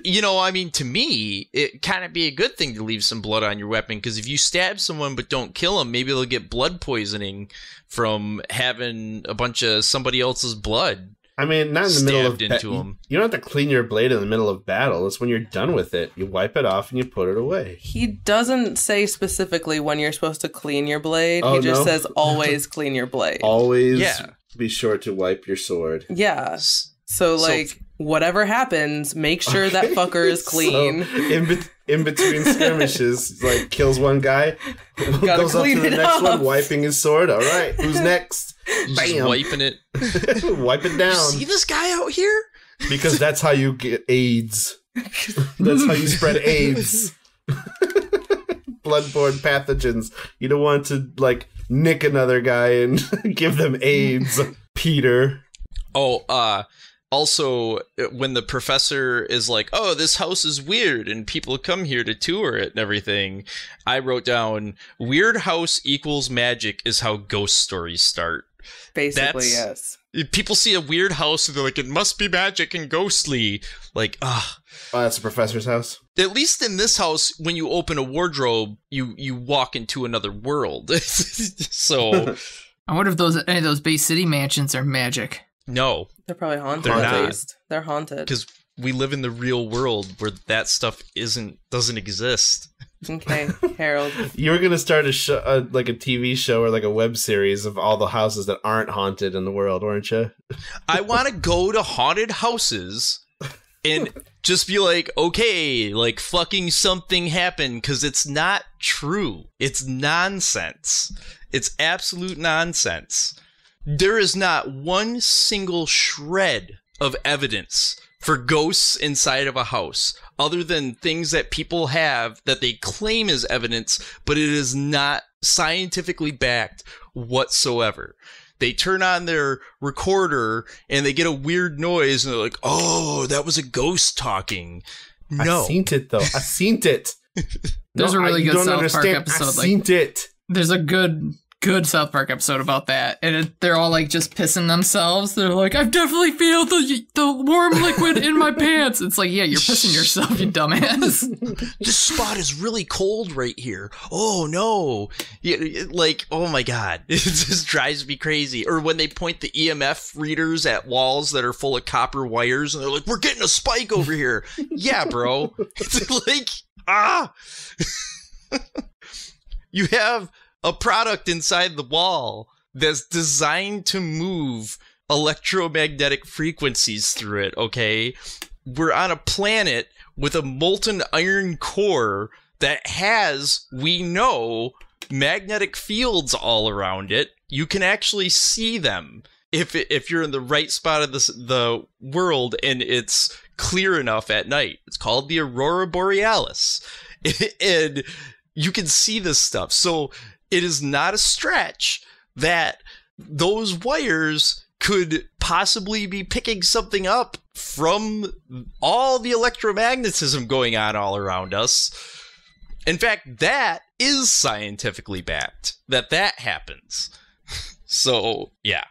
You know, I mean, to me, it kind of be a good thing to leave some blood on your weapon, because if you stab someone but don't kill them, maybe they'll get blood poisoning from having a bunch of somebody else's blood. I mean, not in the middle of Stabbed into him. You don't have to clean your blade in the middle of battle. It's when you're done with it. You wipe it off and you put it away. He doesn't say specifically when you're supposed to clean your blade. Oh, He just no? says always clean your blade. Always Yeah. be sure to wipe your sword. Yeah. So, like, whatever happens, make sure that fucker is clean. So, in between skirmishes, like kills one guy, Gotta goes up to clean the it next up. one, wiping his sword. All right, who's next? Just Bam, wiping it. wipe it down. See this guy out here? Because that's how you get AIDS. That's how you spread AIDS. Bloodborne pathogens. You don't want to, like, nick another guy and give them AIDS, Peter. Oh, also, when the professor is like, oh, this house is weird and people come here to tour it and everything, I wrote down, weird house equals magic is how ghost stories start. Basically, That's- yes. People see a weird house and they're like, it must be magic and ghostly. Like, Oh, that's the professor's house. At least in this house, when you open a wardrobe, you walk into another world. So, I wonder if any of those Bay City mansions are magic. no, They're probably haunted. They're at not. least. They're haunted. because we live in the real world where that stuff doesn't exist. Okay, Harold. You were gonna start a show, like a TV show or like a web series of all the houses that aren't haunted in the world, weren't you? I want to go to haunted houses and just be like, okay, like fucking something happened, because it's not true. It's nonsense. It's absolute nonsense. There is not one single shred of evidence for ghosts inside of a house, other than things that people have that they claim as evidence, but it is not scientifically backed whatsoever. They turn on their recorder and they get a weird noise and they're like, oh, that was a ghost talking. No. I seen it though. I seen it. There's a really you good don't South Park understand. episode. I Like, seen it. there's a good South Park episode about that, and they're all like just pissing themselves. They're like, I've definitely feel the warm liquid in my pants. It's like, yeah, you're pissing yourself, you dumbass. This spot is really cold right here. Oh no. Yeah, like, oh my God. It just drives me crazy. Or when they point the EMF readers at walls that are full of copper wires and they're like, we're getting a spike over here. Yeah, bro. It's like, you have a product inside the wall that's designed to move electromagnetic frequencies through it, okay? We're on a planet with a molten iron core that has, we know, magnetic fields all around it. You can actually see them if you're in the right spot of the world and it's clear enough at night. It's called the Aurora Borealis. And you can see this stuff. So it is not a stretch that those wires could possibly be picking something up from all the electromagnetism going on all around us. In fact, that is scientifically backed, that happens. So, yeah.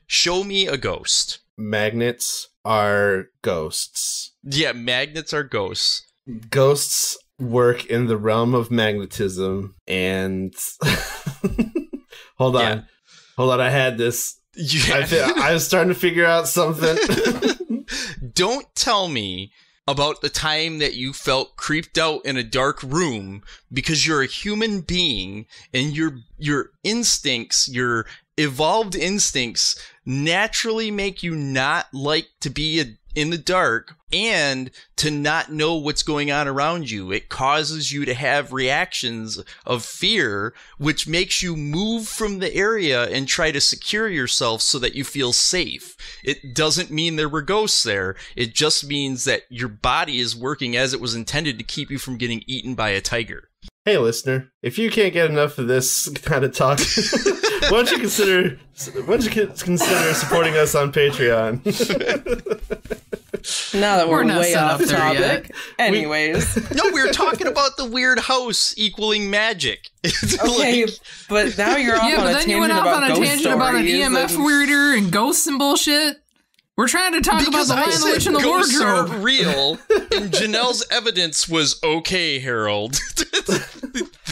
Show me a ghost. Magnets are ghosts. Yeah, magnets are ghosts. Ghosts work in the realm of magnetism, and hold on, I had this. Yeah. I was starting to figure out something. Don't tell me about the time that you felt creeped out in a dark room because you're a human being and your instincts, your evolved instincts naturally make you not like to be in the dark and to not know what's going on around you. It causes you to have reactions of fear, which makes you move from the area and try to secure yourself so that you feel safe. It doesn't mean there were ghosts there. It just means that your body is working as it was intended to keep you from getting eaten by a tiger. Hey, listener, if you can't get enough of this kind of talk, why don't you consider supporting us on Patreon? Now that we're not way set off up there topic. yet. Anyways. No, we were talking about the weird house equaling magic. Okay, but now you're off Yeah, on but a then tangent you went off about on a ghost tangent about an stories EMF and- reader and ghosts and bullshit. We're trying to talk about the Lion, the Witch, and the ghosts Wardrobe. are real, and Janelle's evidence was okay, Harold.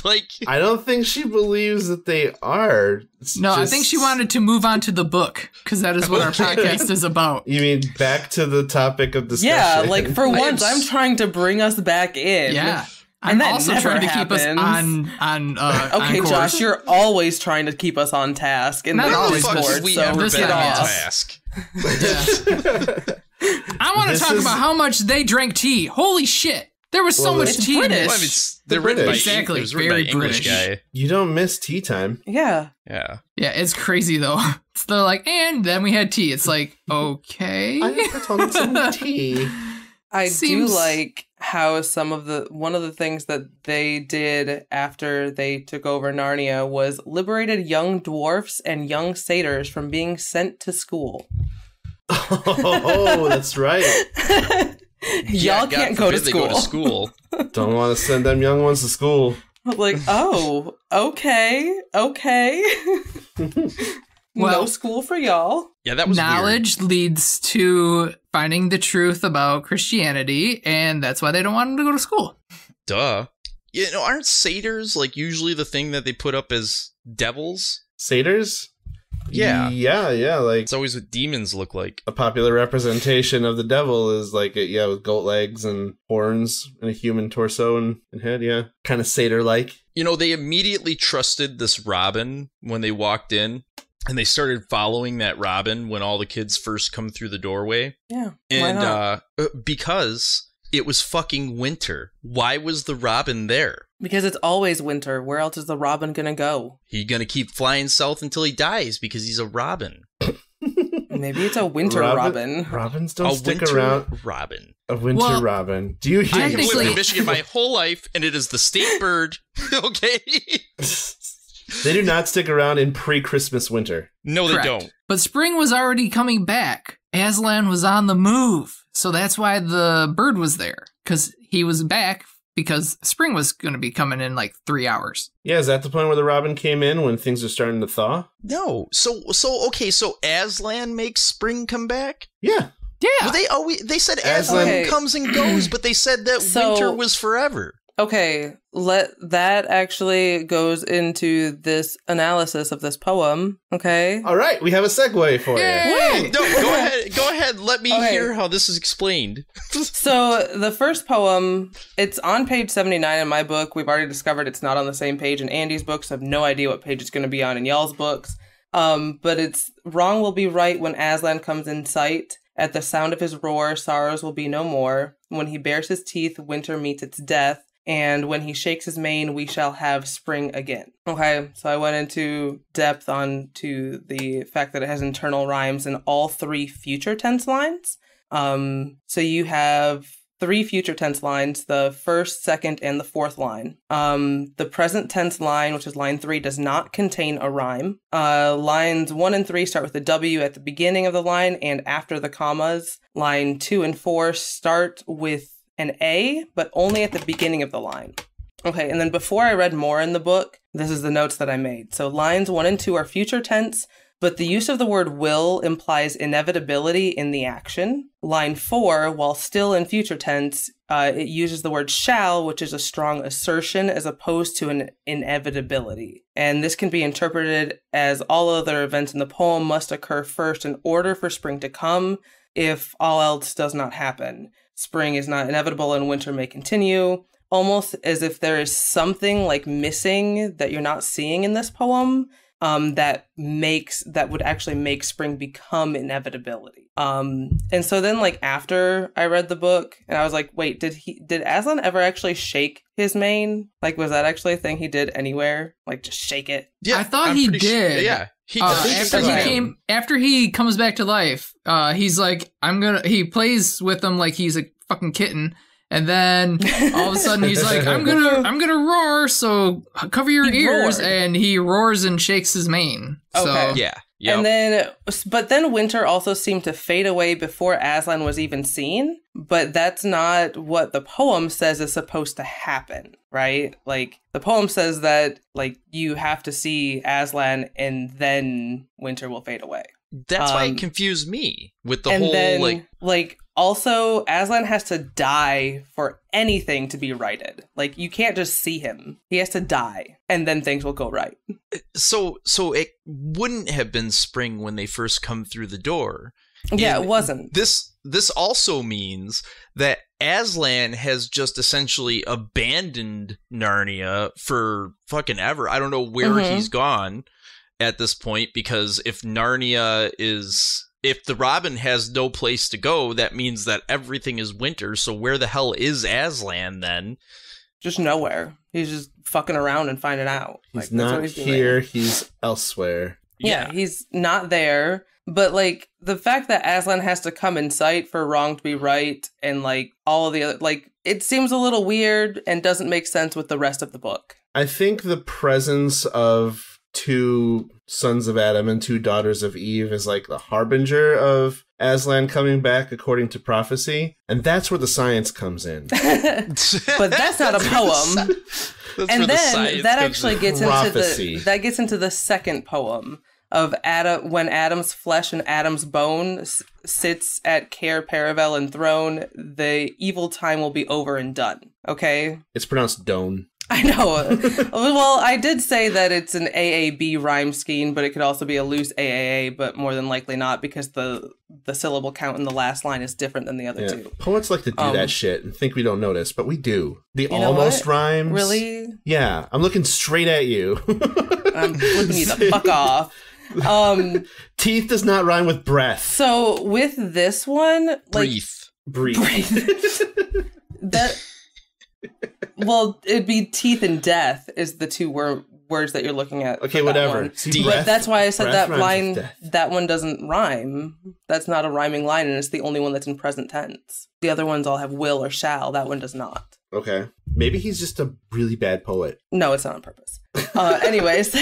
Like, I don't think she believes that they are. No, I think she wanted to move on to the book, because that is what our podcast is about. You mean back to the topic of discussion? Yeah, like for once, I'm trying to bring us back in. Yeah. And I'm that also never trying to keep us happens. on Okay, on course. Josh, you're always trying to keep us on task in Not the always, fuck Discord, have we so ever this been is on off. task? I want to This talk is- about how much they drank tea. Holy shit. There was so Well, much it's tea in British. this. Well, I mean, they're written by, Exactly, it was written very by an English British. guy. You don't miss tea time. Yeah. Yeah. Yeah, it's crazy though. They're like, and then we had tea. It's like, okay. I have some tea. I Seems- do like how one of the things that they did after they took over Narnia was liberated young dwarfs and young satyrs from being sent to school. Oh, that's right. Yeah, Y'all God can't go to forbid they school. go to school. Don't want to send them young ones to school. Like, oh, okay. No Well, school for y'all. Yeah, that was knowledge leads to finding the truth about Christianity, and that's why they don't want them to go to school. weird. Duh. You know, aren't satyrs like usually the thing that they put up as devils? Satyrs? Yeah. Yeah, like It's always what demons look like. a popular representation of the devil is like, with goat legs and horns and a human torso and head, yeah. Kind of satyr-like. You know, they immediately trusted this robin when they walked in, and they started following that robin when all the kids first come through the doorway. Yeah. And why not? because it was fucking winter. Why was the robin there? Because it's always winter. Where else is the robin gonna go? He gonna keep flying south until he dies because he's a robin. Maybe it's a winter robin. Robins don't A stick winter around. robin. A winter Well, robin. Do you hear? I've lived Technically- in Michigan my whole life, and it is the state bird. Okay? They do not stick around in pre-Christmas winter. No, they Correct. don't. But spring was already coming back. Aslan was on the move. So that's why the bird was there. Because he was back because spring was going to be coming in like 3 hours. Yeah, is that the point where the robin came in when things are starting to thaw? No. So Aslan makes spring come back? Yeah. Yeah. Well, they said Aslan- Aslan Okay. comes and goes, but they said that So- winter was forever. Okay, that actually goes into this analysis of this poem. Okay. All right, we have a segue for you. Yay! No, go ahead. Let me Okay. hear how this is explained. So the first poem, it's on page 79 in my book. We've already discovered it's not on the same page in Andy's books. I have no idea what page it's going to be on in y'all's books. But it's wrong will be right when Aslan comes in sight. At the sound of his roar, sorrows will be no more. When he bares his teeth, winter meets its death. And when he shakes his mane, we shall have spring again. Okay, so I went into depth onto the fact that it has internal rhymes in all three future tense lines. So you have three future tense lines, the first, second, and the fourth line. The present tense line, which is line 3, does not contain a rhyme. Lines 1 and 3 start with the W at the beginning of the line and after the commas. Line 2 and 4 start with an A, but only at the beginning of the line. Okay, and then before I read more in the book, this is the notes that I made. So lines 1 and 2 are future tense, but the use of the word will implies inevitability in the action. Line 4, while still in future tense, it uses the word shall, which is a strong assertion as opposed to an inevitability. And this can be interpreted as all other events in the poem must occur first in order for spring to come. If all else does not happen, spring is not inevitable and winter may continue. Almost as if there is something like missing that you're not seeing in this poem. that would actually make spring become inevitability. And so then like after I read the book and I was like, wait, did Aslan ever actually shake his mane? Like, was that actually a thing he did anywhere? Like, just shake it? Yeah, I thought he did. Yeah. He after he comes back to life, he's like, he plays with him like he's a fucking kitten. And then all of a sudden he's like, I'm gonna roar, so cover your ears. Roared. And he roars and shakes his mane. Okay. So, yeah. Yep. And but then winter also seemed to fade away before Aslan was even seen. But that's not what the poem says is supposed to happen, right? Like, the poem says that, like, you have to see Aslan and then winter will fade away. That's why it confused me with the and whole, then, also, Aslan has to die for anything to be righted. Like, you can't just see him. He has to die, and then things will go right. So it wouldn't have been spring when they first come through the door. Yeah, And it wasn't. This also means that Aslan has just essentially abandoned Narnia for fucking ever. I don't know where he's gone at this point, because if the Robin has no place to go, that means that everything is winter. So where the hell is Aslan then? Just nowhere. He's just fucking around and finding out. He's not here. He's elsewhere. Yeah, he's not there. But, like, the fact that Aslan has to come in sight for wrong to be right and, like, all of the other, like, it seems a little weird and doesn't make sense with the rest of the book. I think the presence of 2 sons of Adam and 2 daughters of Eve is like the harbinger of Aslan coming back according to prophecy. And that's where the science comes in. But that's not a poem. And then that actually gets into the second poem of Adam, when Adam's flesh and Adam's bone sits at Cair Paravel enthroned, the evil time will be over and done. Okay? It's pronounced Doan. I know. Well, I did say that it's an AAB rhyme scheme, but it could also be a loose AAA, but more than likely not, because the syllable count in the last line is different than the other two. Poets like to do that shit and think we don't notice, but we do. The almost rhymes. Really? Yeah. I'm looking straight at you. I'm flipping you the fuck off. Teeth does not rhyme with breath. So with this one, like, breathe. Well, it'd be teeth and death is the 2 words that you're looking at. Okay, whatever. But that's why I said that line. That one doesn't rhyme. That's not a rhyming line, and it's the only one that's in present tense. The other ones all have will or shall. That one does not. Okay. Maybe he's just a really bad poet. No, it's not on purpose. Anyways.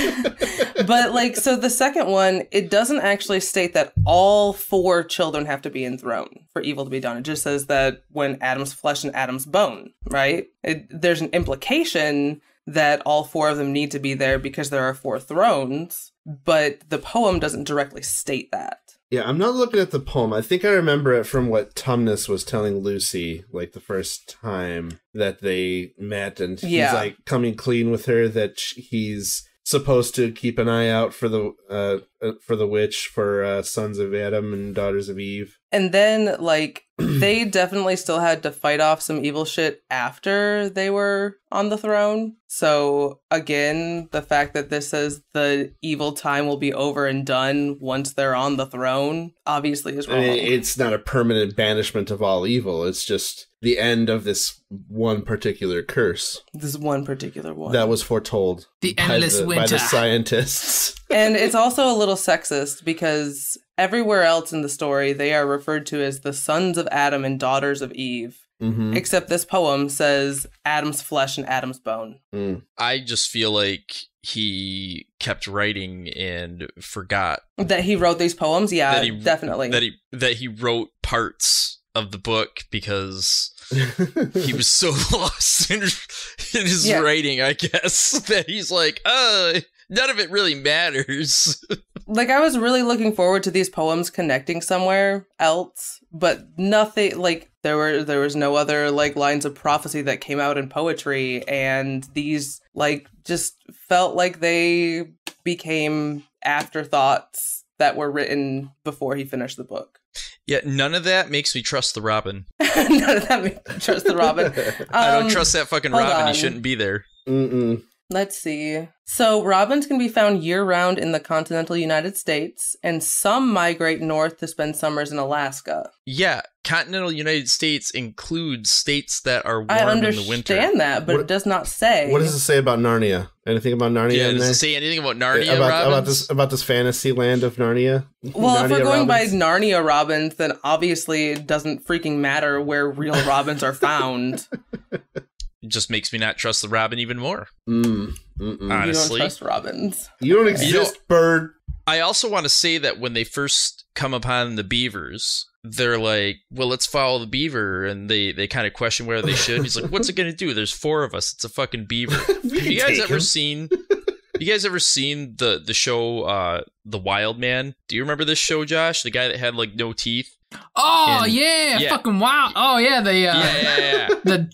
But, like, so the second one, it doesn't actually state that all 4 children have to be enthroned for evil to be done. It just says that when Adam's flesh and Adam's bone, right? There's an implication that all 4 of them need to be there because there are 4 thrones, but the poem doesn't directly state that. Yeah, I'm not looking at the poem. I think I remember it from what Tumnus was telling Lucy, like, the first time that they met, and he's, like, coming clean with her that he's supposed to keep an eye out for the witch, for sons of Adam and daughters of Eve. And then, like, they definitely still had to fight off some evil shit after they were on the throne. So, again, the fact that this says the evil time will be over and done once they're on the throne obviously is wrong. I mean, it's not a permanent banishment of all evil. It's just the end of this one particular curse. This one particular one. That was foretold the endless winter by the scientists. And it's also a little sexist because everywhere else in the story, they are referred to as the sons of Adam and daughters of Eve. Mm-hmm. Except this poem says Adam's flesh and Adam's bone. I just feel like he kept writing and forgot that he wrote these poems. Yeah, definitely. That he wrote parts of the book because he was so lost in his writing, I guess, that he's like, none of it really matters. Like, I was really looking forward to these poems connecting somewhere else, but nothing, like, there was no other, like, lines of prophecy that came out in poetry, and these, like, just felt like they became afterthoughts that were written before he finished the book. Yeah, none of that makes me trust the Robin. None of that makes me trust the Robin. I don't trust that fucking Robin. He shouldn't be there. Mm-mm. Let's see. So robins can be found year-round in the continental United States, and some migrate north to spend summers in Alaska. Yeah, continental United States includes states that are warm in the winter. I understand that, but it does not say. What does it say about Narnia? Anything about Narnia in there? Does it say anything about Narnia, robins? About this fantasy land of Narnia? Well, Narnia if we're going robins? by Narnia robins, then obviously it doesn't freaking matter where real robins are found. It just makes me not trust the robin even more. You Honestly. don't trust robins. You don't exist, bird. I also want to say that when they first come upon the beavers, they're like, well, let's follow the beaver. And they kind of question whether they should. He's like, what's it going to do? There's 4 of us. It's a fucking beaver. Have you guys ever seen the show The Wild Man? Do you remember this show, Josh? The guy that had like no teeth? Oh, yeah, fucking wow. Oh, yeah, the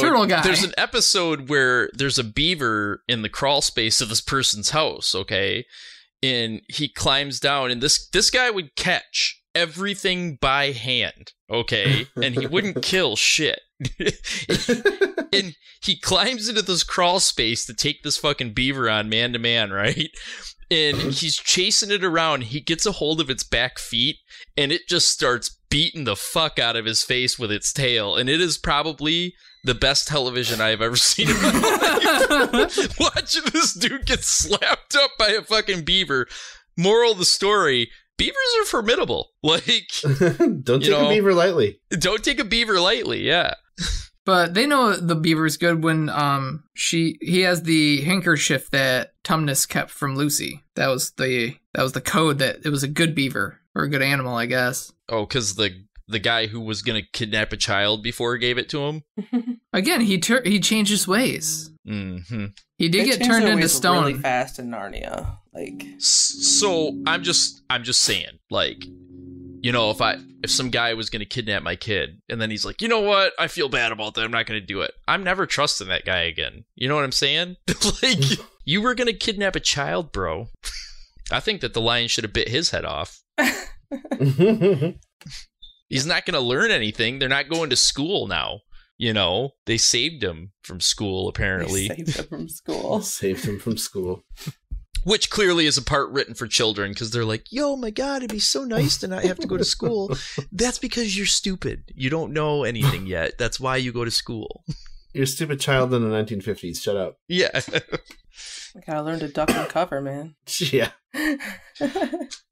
turtle guy. There's an episode where there's a beaver in the crawl space of this person's house, okay? And he climbs down, and this guy would catch everything by hand, okay? And he wouldn't kill shit. And he climbs into this crawl space to take this fucking beaver on man to man, right? And he's chasing it around. He gets a hold of its back feet, and it just starts beating the fuck out of his face with its tail. And it is probably the best television I've ever seen in my life. Watching this dude get slapped up by a fucking beaver. Moral of the story, beavers are formidable. Like, don't take a beaver lightly. Don't take a beaver lightly, yeah. But they know the beaver's good when he has the handkerchief that Tumnus kept from Lucy. That was the code that it was a good beaver or a good animal, I guess. Oh, because the guy who was gonna kidnap a child before gave it to him. Again, he changed his ways. Mm-hmm. He did get turned into stone really fast in Narnia. Like, so I'm just saying, like, you know, if some guy was going to kidnap my kid and then he's like, you know what? I feel bad about that. I'm not going to do it. I'm never trusting that guy again. You know what I'm saying? Like, you were going to kidnap a child, bro. I think that the lion should have bit his head off. He's not going to learn anything. They're not going to school now. You know, they saved him from school, apparently. They saved him from school. Saved him from school. Which clearly is a part written for children because they're like, yo, my God, it'd be so nice to not have to go to school. That's because you're stupid. You don't know anything yet. That's why you go to school. You're a stupid child in the 1950s. Shut up. Yeah. I gotta learn to duck and cover, man. Yeah.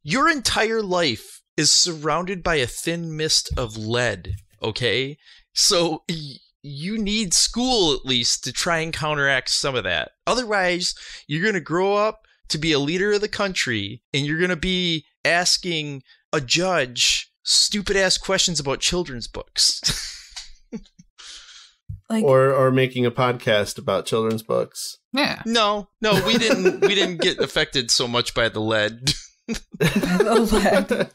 Your entire life is surrounded by a thin mist of lead, okay? So you need school at least to try and counteract some of that. Otherwise, you're going to grow up to be a leader of the country, and you're going to be asking a judge stupid-ass questions about children's books. Like, or making a podcast about children's books. Yeah. No, we didn't get affected so much by the lead. the lead.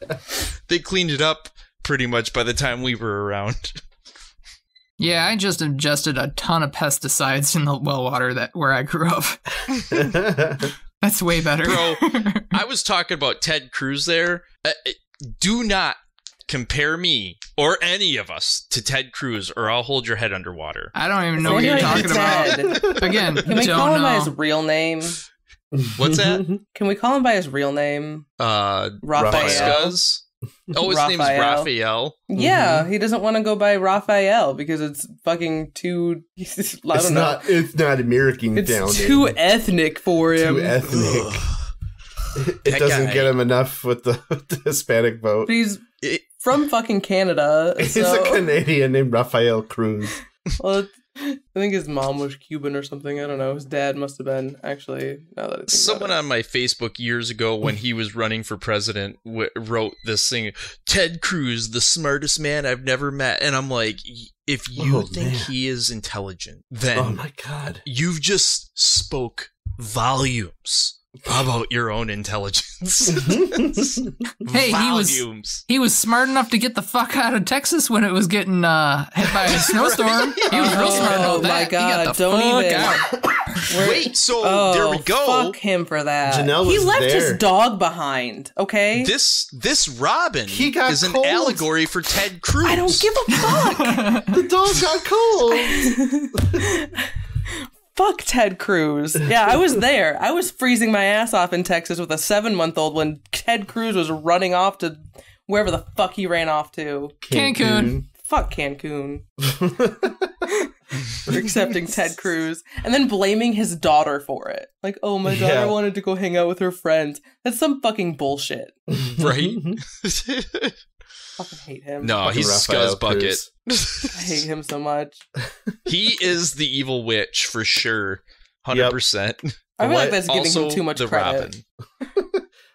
They cleaned it up pretty much by the time we were around. Yeah, I just ingested a ton of pesticides in the well water where I grew up. That's way better. Bro, I was talking about Ted Cruz there. Do not compare me or any of us to Ted Cruz, or I'll hold your head underwater. I don't even know what you're talking about. Again, can we call him by his real name? What's that? Can we call him by his real name? Raphael. Oh, his name's Raphael. Yeah, he doesn't want to go by Raphael because it's fucking too. It's not American. It's too ethnic for him. Too ethnic. It doesn't get him enough with the Hispanic vote. But he's from fucking Canada. He's a Canadian named Raphael Cruz. Well, I think his mom was Cuban or something. I don't know. His dad must have been, actually. Now that someone on my Facebook years ago, when he was running for president, wrote this thing, Ted Cruz, the smartest man I've never met. And I'm like, if you think he is intelligent, then oh my God, you've just spoke volumes about your own intelligence. Hey, he was smart enough to get the fuck out of Texas when it was getting hit by a snowstorm. He was real smart about that. Oh my God, don't even. Wait, so there we go. Fuck him for that. Janelle was he left there. his dog behind, okay? This Robin is cold. An allegory for Ted Cruz. I don't give a fuck. The dog got cold. Fuck Ted Cruz. Yeah, I was there. I was freezing my ass off in Texas with a 7-month-old when Ted Cruz was running off to wherever the fuck he ran off to. Cancun. Fuck Cancun. For accepting Ted Cruz. And then blaming his daughter for it. Like, oh, my daughter wanted to go hang out with her friends. That's some fucking bullshit. Right? Fucking hate him. No, he's Scuzz Bucket. I hate him so much. He is the evil witch for sure. 100%. I feel like that's giving Also, him too much the credit. Robin.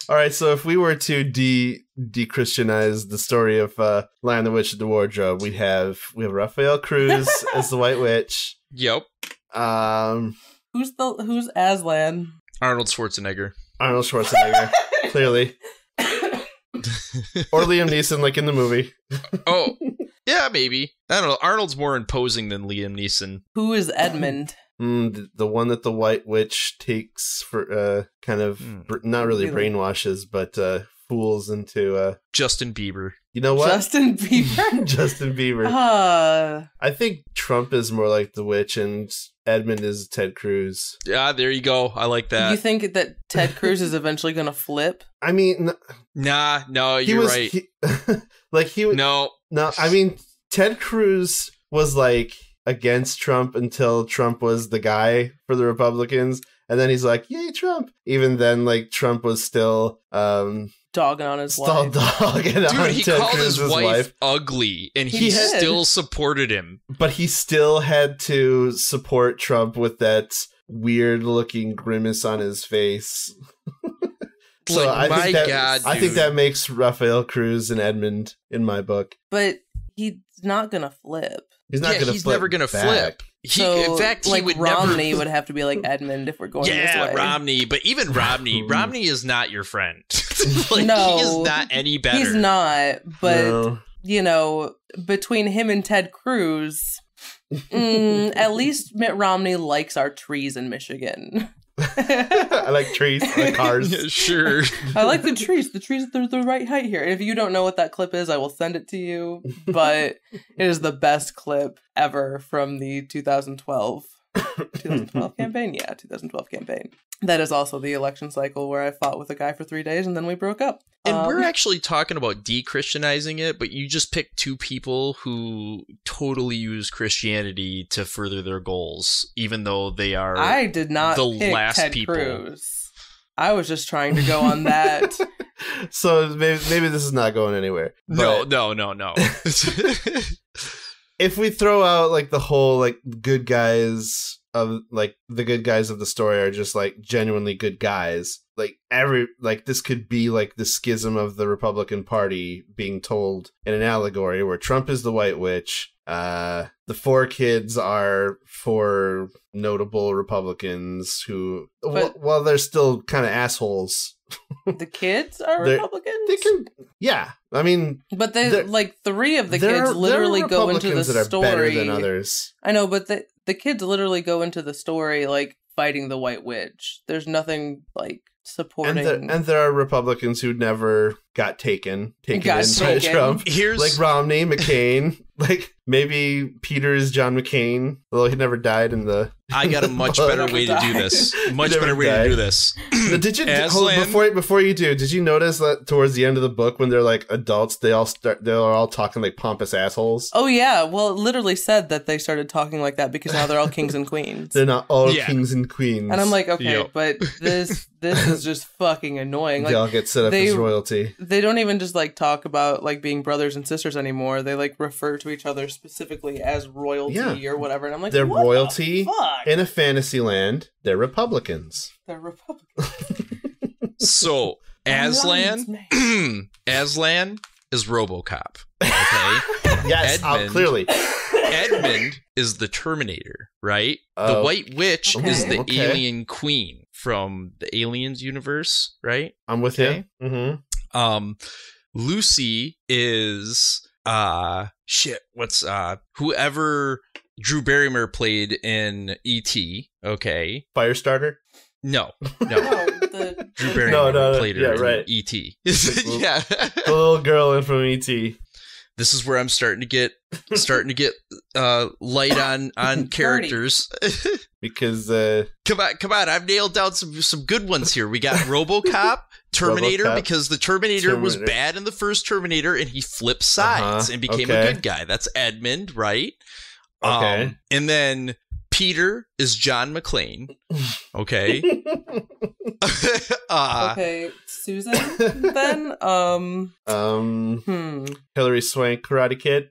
All right, so if we were to de-Christianize the story of Lion the Witch of the Wardrobe, we have Raphael Cruz as the White Witch. Yep. Who's Aslan? Arnold Schwarzenegger. Arnold Schwarzenegger, clearly. Or Liam Neeson, like in the movie. Oh, yeah, maybe. I don't know. Arnold's more imposing than Liam Neeson. Who is Edmund? The one that the White Witch takes for kind of not really brainwashes, but fools into Justin Bieber. You know what? Justin Bieber. Justin Bieber. I think Trump is more like the witch, and Edmund is Ted Cruz. Yeah, there you go. I like that. You think that Ted Cruz is eventually going to flip? I mean, no, you're right. No. I mean, Ted Cruz was like against Trump until Trump was the guy for the Republicans, and then he's like, yay, Trump. Even then, like, Trump was still dogging on his wife. Dude, he called his wife ugly, and he still supported him. But he still had to support Trump with that weird-looking grimace on his face. So like, I think that makes Raphael Cruz and Edmund in my book. But he's not gonna flip. He's not gonna. He's never gonna flip. In fact, he would Romney would have to be like Edmund if we're going this way. Yeah, Romney. But even Romney is not your friend. No, he is not any better. He's not. But you know, between him and Ted Cruz, at least Mitt Romney likes our trees in Michigan. I like trees, I like cars. Yeah, sure. I like the trees. The trees are the right height here. And if you don't know what that clip is, I will send it to you. But it is the best clip ever from the 2012 campaign. Yeah, 2012 campaign. That is also the election cycle where I fought with a guy for 3 days and then we broke up. And we're actually talking about de-Christianizing it, but you just picked two people who totally use Christianity to further their goals, even though they are I did not the pick last Ted people. Cruz. I was just trying to go on that. So maybe this is not going anywhere. No. If we throw out like the whole like good guys of like the good guys of the story are just like genuinely good guys, like this could be like the schism of the Republican Party being told in an allegory where Trump is the White Witch. The four kids are four notable Republicans who, while they're still kind of assholes. The kids are Republicans? They can, yeah. I mean, but they like three of the kids literally go into the that are story better than others. I know, but the kids literally go into the story like fighting the White Witch. There's nothing like supporting. And there are Republicans who never got taken in by Trump. Like Romney, McCain, like maybe Peter is John McCain, although he never died in the. I got a much better way to do this. Did you before you do? Did you notice that towards the end of the book when they're like adults, they're all talking like pompous assholes? Oh yeah, well it literally said that they started talking like that because now they're all kings and queens. They're not all kings and queens, and I'm like, okay, but this is just fucking annoying. Like, they all get set up as royalty. They don't even just like talk about like being brothers and sisters anymore. They like refer to each other specifically as royalty or whatever. And I'm like, they're what royalty the fuck? In a fantasy land. They're Republicans. They're Republicans. So Aslan is RoboCop. Okay. Yes, clearly. Edmund is the Terminator, right? The White Witch is the alien queen from the Aliens universe, right? I'm with you. Mm-hmm. Lucy is whoever Drew Barrymore played in E.T. Okay. Firestarter? No. Drew Barrymore played her in E.T. The little girl from E.T. This is where I'm starting to get light on characters. Because come on, I've nailed down some good ones here. We got RoboCop, Terminator, because the Terminator was bad in the first Terminator, and he flipped sides and became a good guy. That's Edmund, right? Okay. And then Peter is John McClane. Okay. Okay, Susan. Then Hilary Swank, Karate Kid.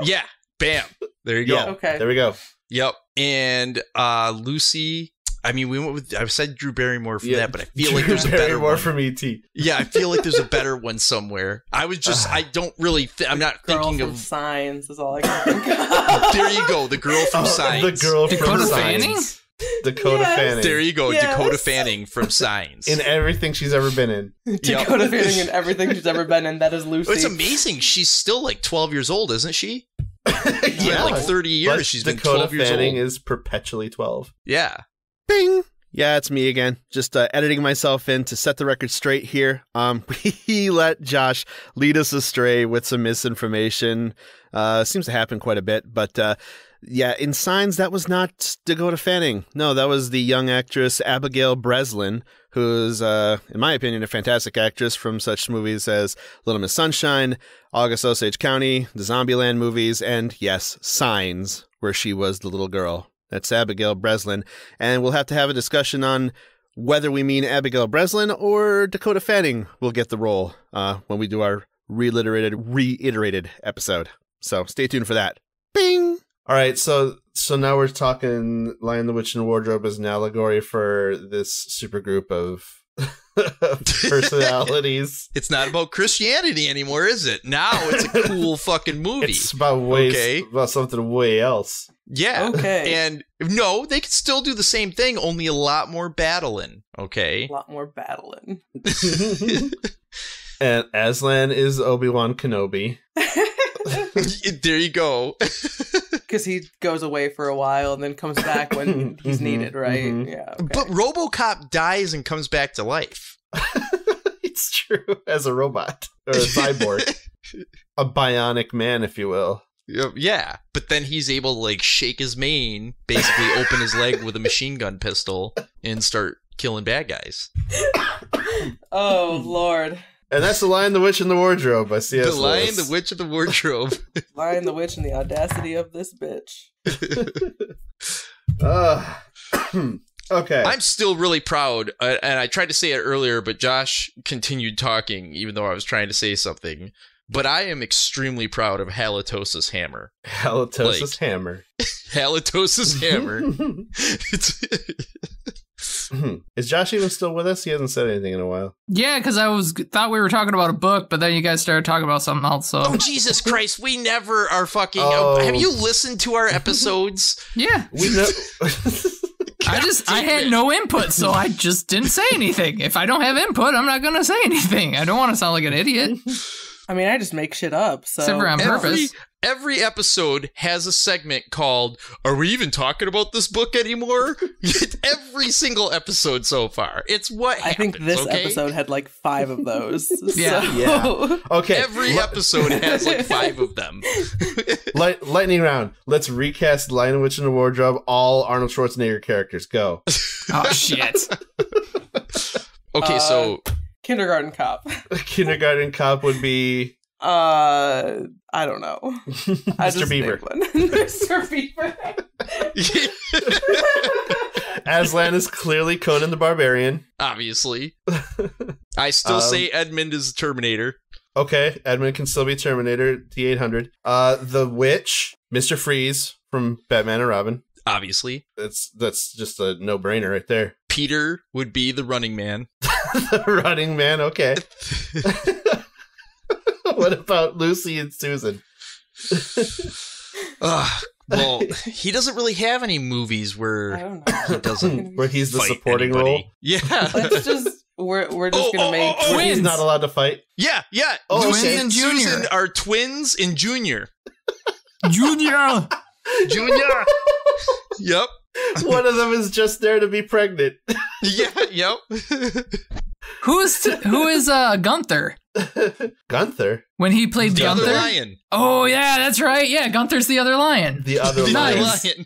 Yeah. Bam. There you go. Yeah, okay. There we go. Yep. And Lucy. I mean, we went with. I said Drew Barrymore from that, but I feel like Drew there's a better Barrymore one from E.T. Yeah, I feel like there's a better one somewhere. I was just. I don't really. I'm not Girl thinking from of. Signs is all I can think of. There you go. The girl from Signs. The girl from Dakota Signs. Fanning? Dakota Fanning. There you go. Yes. Dakota Fanning from Signs. In everything she's ever been in. Dakota Fanning in everything she's ever been in. That is Lucy. It's amazing. She's still like 12 years old, isn't she? Yeah. Like 30 years. But She's been Dakota 12 years Fanning old. is perpetually 12. Yeah. Bing. Yeah, it's me again. Just editing myself in to set the record straight here. We let Josh lead us astray with some misinformation. Seems to happen quite a bit, but yeah, in Signs, that was not Dakota Fanning. No, that was the young actress Abigail Breslin, who's, in my opinion, a fantastic actress from such movies as Little Miss Sunshine, August Osage County, the Zombieland movies, and yes, Signs, where she was the little girl. That's Abigail Breslin, and we'll have to have a discussion on whether we mean Abigail Breslin or Dakota Fanning will get the role when we do our reiterated episode. So stay tuned for that. Bing! All right, so now we're talking Lion, the Witch, and the Wardrobe as an allegory for this supergroup of personalities. It's not about Christianity anymore, is it? Now it's a cool fucking movie. It's about about something way else. Yeah. Okay. And no, they can still do the same thing, only a lot more battling. Okay. A lot more battling. And Aslan is Obi-Wan Kenobi. There you go. Because he goes away for a while and then comes back when he's needed, right? Mhm. Yeah. Okay. But RoboCop dies and comes back to life. It's true, as a robot or a cyborg, a bionic man, if you will. Yeah, but then he's able to like shake his mane, basically open his leg with a machine gun pistol, and start killing bad guys. Oh Lord! And that's The Lion, the Witch, and the Wardrobe by C.S. The Lion, Lewis. the Witch, and the Wardrobe. Lion, the Witch, and the audacity of this bitch. Okay. I'm still really proud, and I tried to say it earlier, but Josh continued talking, even though I was trying to say something. But I am extremely proud of Halitosis Hammer. Halitosis Hammer. Halitosis Hammer. Is Josh even still with us? He hasn't said anything in a while. Yeah, because thought we were talking about a book, but then you guys started talking about something else. So Oh, Jesus Christ, we never are fucking... Oh. Have you listened to our episodes? yeah, We know. I had no input, so I just didn't say anything. If I don't have input, I'm not gonna say anything. I don't want to sound like an idiot. I mean, I just make shit up. So Except for on purpose. Every episode has a segment called, "Are we even talking about this book anymore?" Every single episode so far. It's what I happens, think this okay? episode had like 5 of those. Yeah. So- Yeah. Okay. Every episode has like 5 of them. Lightning round. Let's recast Lion, the Witch, and the Wardrobe. All Arnold Schwarzenegger characters. Go. Oh shit! Okay, so Kindergarten Cop. Kindergarten Cop would be I don't know. I Mr. just Beaver. named one. Mr. Beaver. Aslan is clearly Conan the Barbarian. obviously. I still say Edmund is Terminator. Okay, Edmund can still be Terminator T-800. The Witch, Mr. Freeze from Batman and Robin. Obviously. That's just a no-brainer right there. Peter would be the Running Man. The Running Man, okay. What about Lucy and Susan? Well, he doesn't really have any movies I where don't know. he doesn't Where he's the fight supporting anybody. role? Yeah. Let's just we're just gonna make Where he's Twins. not allowed to fight? Yeah. Oh, Twins okay. and Junior. Susan are twins and Junior. Junior. Junior. Yep. One of them is just there to be pregnant. Yeah. Yep. Who is Gunther? Gunther? When he played The Gunther? other lion. Oh, yeah, that's right. Yeah, Gunther's the other lion. The other Nice. lion.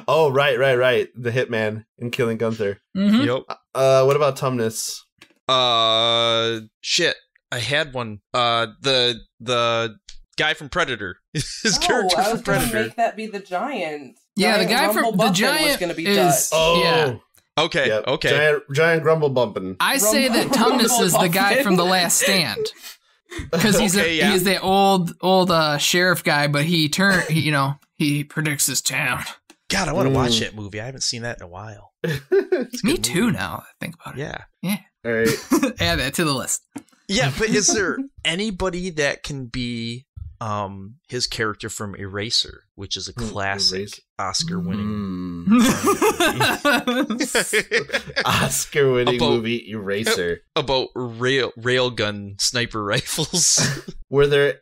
Oh, right. The hitman in Killing Gunther. Mm-hmm. Yep. What about Tumnus? Shit. I had one. The guy from Predator. His character I from was gonna Predator. make that be the giant. Yeah, the Giant guy from Rumble the Bumpin' giant was gonna be is. Dutch. Oh, Yeah. Okay. yep. Okay. Giant grumble bumping. I say that Tumnus is the guy from The Last Stand. Because he's he's the old sheriff guy, but he predicts his town. God, I want to watch that movie. I haven't seen that in a while. Me too. Now I think about it. Yeah. All right. Add that to the list. Yeah, but is there anybody that can be his character from Eraser, which is a classic Oscar-winning Oscar-winning movie, Eraser. about railgun sniper rifles. Were there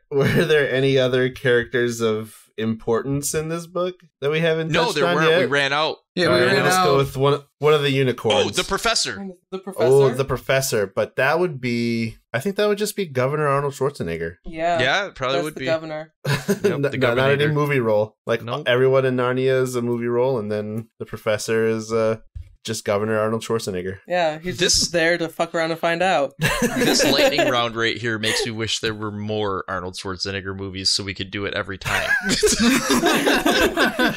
any other characters of importance in this book that we haven't No, touched there on weren't. yet? We ran out. Yeah, All we right, ran let's out. go with one of the unicorns. Oh, the professor. The professor. Oh, the professor. But that would be... I think that would just be Governor Arnold Schwarzenegger. Yeah. Yeah, it probably That's would the be. governor. Not any Governator. movie role. Like Nope. everyone in Narnia is a movie role, and then the professor is just Governor Arnold Schwarzenegger. Yeah, he's This- just there to fuck around and find out. This lightning round right here makes me wish there were more Arnold Schwarzenegger movies so we could do it every time. I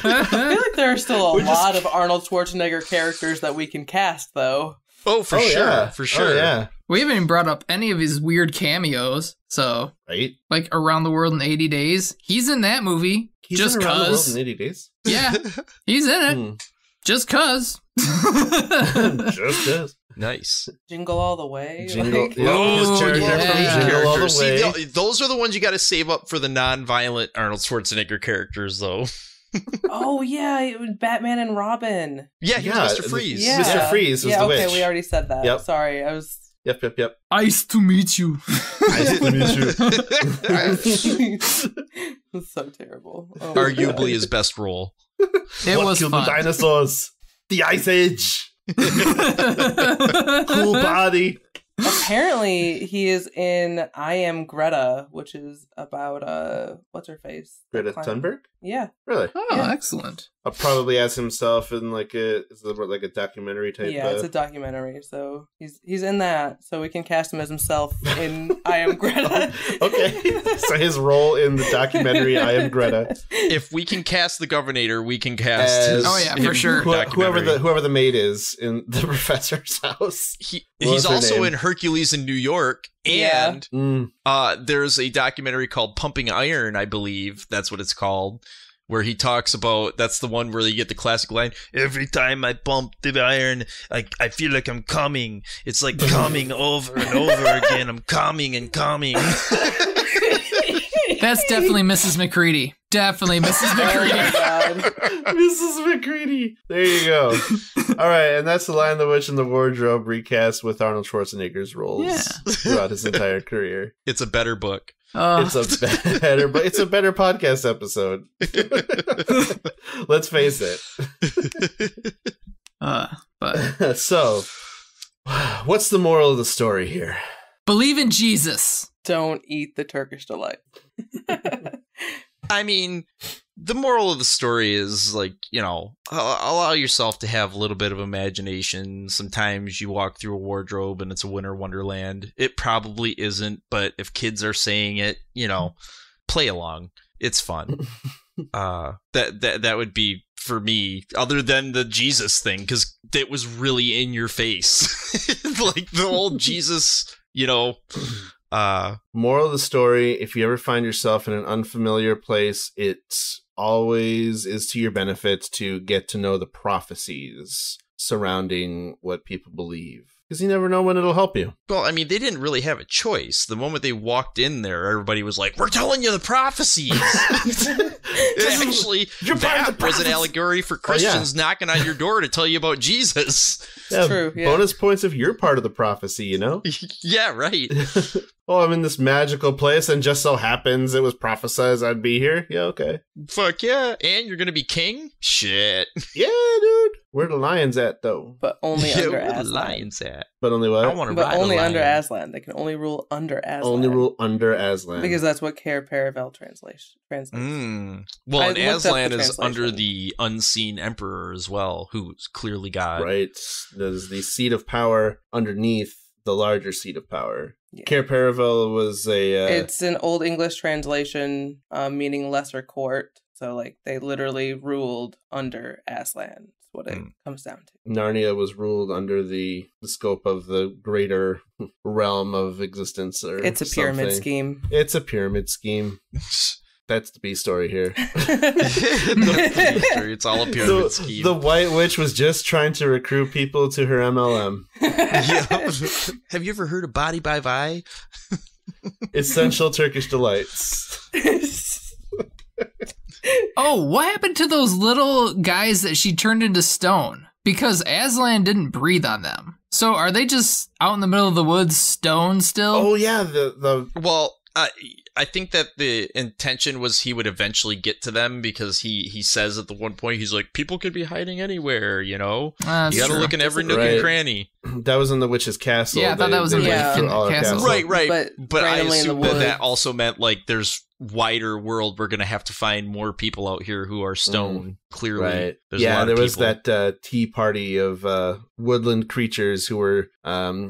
feel like there are still a lot of Arnold Schwarzenegger characters that we can cast, though. Oh, for sure. Yeah. For sure. Oh, yeah. We haven't even brought up any of his weird cameos. So, Right? like Around the World in 80 Days, he's in that movie. He's just in Around the World cause. in 80 Days. Yeah, he's in it. Hmm. Just cause. Just is. Nice. Jingle All the Way. Jingle. like- Oh, his character yeah. from Jingle All the Characters. Way. See, those are the ones you got to save up for the non-violent Arnold Schwarzenegger characters, though. Oh, yeah, it was Batman and Robin. Yeah, he was Mr. Freeze. Yeah. Mr. Freeze was yeah, the okay, witch. we already said that. Yep. Sorry, I was... Yep. Nice to meet you. Nice to meet you. It's so terrible. Oh my Arguably his best role. It What was killed fun. the dinosaurs? The Ice Age. Cool body. Apparently, he is in I Am Greta, which is about what's her face? Greta Climb- Thunberg? Yeah. Really? Oh, Yeah. excellent. Probably as himself in like a documentary type. Yeah, it's a documentary, so he's in that. So we can cast him as himself in I Am Greta. Okay. So his role in the documentary I Am Greta. If we can cast the Governor, we can cast As- his Oh, yeah, for him sure. documentary. Whoever the maid is in the professor's house. What was He's her also name? in Hercules in New York, Yeah. and Mm. there's a documentary called Pumping Iron, I believe that's what it's called, where he talks about, that's the one where you get the classic line, every time I pump the iron, I feel like I'm coming. It's like coming over and over again. I'm coming and coming. That's definitely Mrs. McCready. Definitely Mrs. Oh my McCready. god. Mrs. McCready. There you go. All right, and that's The Lion, the Witch, and the Wardrobe recast with Arnold Schwarzenegger's roles Yeah. throughout his entire career. It's a better book. It's a better, but it's a better podcast episode. Let's face it. But So, what's the moral of the story here? believe in Jesus. Don't eat the Turkish Delight. I mean, the moral of the story is, like, you know, allow yourself to have a little bit of imagination. Sometimes you walk through a wardrobe and it's a winter wonderland. It probably isn't, but if kids are saying it, you know, play along. It's fun. That would be, for me, other than the Jesus thing, because it was really in your face. Like the old Jesus, you know. Moral of the story, if you ever find yourself in an unfamiliar place, it always is to your benefit to get to know the prophecies surrounding what people believe. Because you never know when it'll help you. Well, I mean, they didn't really have a choice. The moment they walked in there, everybody was like, we're telling you the prophecies. Actually, You're part of the that was an prophecy. allegory for Christians knocking on your door to tell you about Jesus. Yeah, True, yeah. Bonus points if you're part of the prophecy, you know? Yeah, right. Oh, I'm in this magical place and just so happens it was prophesied I'd be here. Yeah, okay. Fuck yeah. And you're going to be king? Shit. Yeah, dude. Where the lions at, though? But only under where the Aslan. lions at? But only what? I want to But ride only a under lion. Aslan. They can only rule under Aslan. Only rule under Aslan. Because that's what Care Paravel translates. Well, I and looked up Aslan the is under translation. the unseen emperor as well, who's clearly God. Right. There's the seat of power underneath the larger seat of power. Yeah. Care Paravel was a... It's an Old English translation meaning lesser court. So, like, they literally ruled under Aslan. That's what it comes down to. Narnia was ruled under the scope of the greater realm of existence. Or It's a pyramid something. scheme. It's a pyramid scheme. That's the B story here. It's all a pyramid scheme. The White Witch was just trying to recruit people to her MLM. Yeah. Have you ever heard of Body by Vi? Essential Turkish Delights. Oh, what happened to those little guys that she turned into stone? Because Aslan didn't breathe on them. So are they just out in the middle of the woods, stone still? Oh yeah, the Well, I think that the intention was he would eventually get to them because he says at the one point, he's like, people could be hiding anywhere, you know? That's You gotta true. look in every nook Right. and cranny. that was in the witch's castle. Yeah, I thought that was in went the through all her castle. castles. Right. But But I randomly in the assume that woods. also meant like there's wider world. We're gonna have to find more people out here who are stone. Clearly, Right. there's a Yeah, lot there of was people. that tea party of woodland creatures who were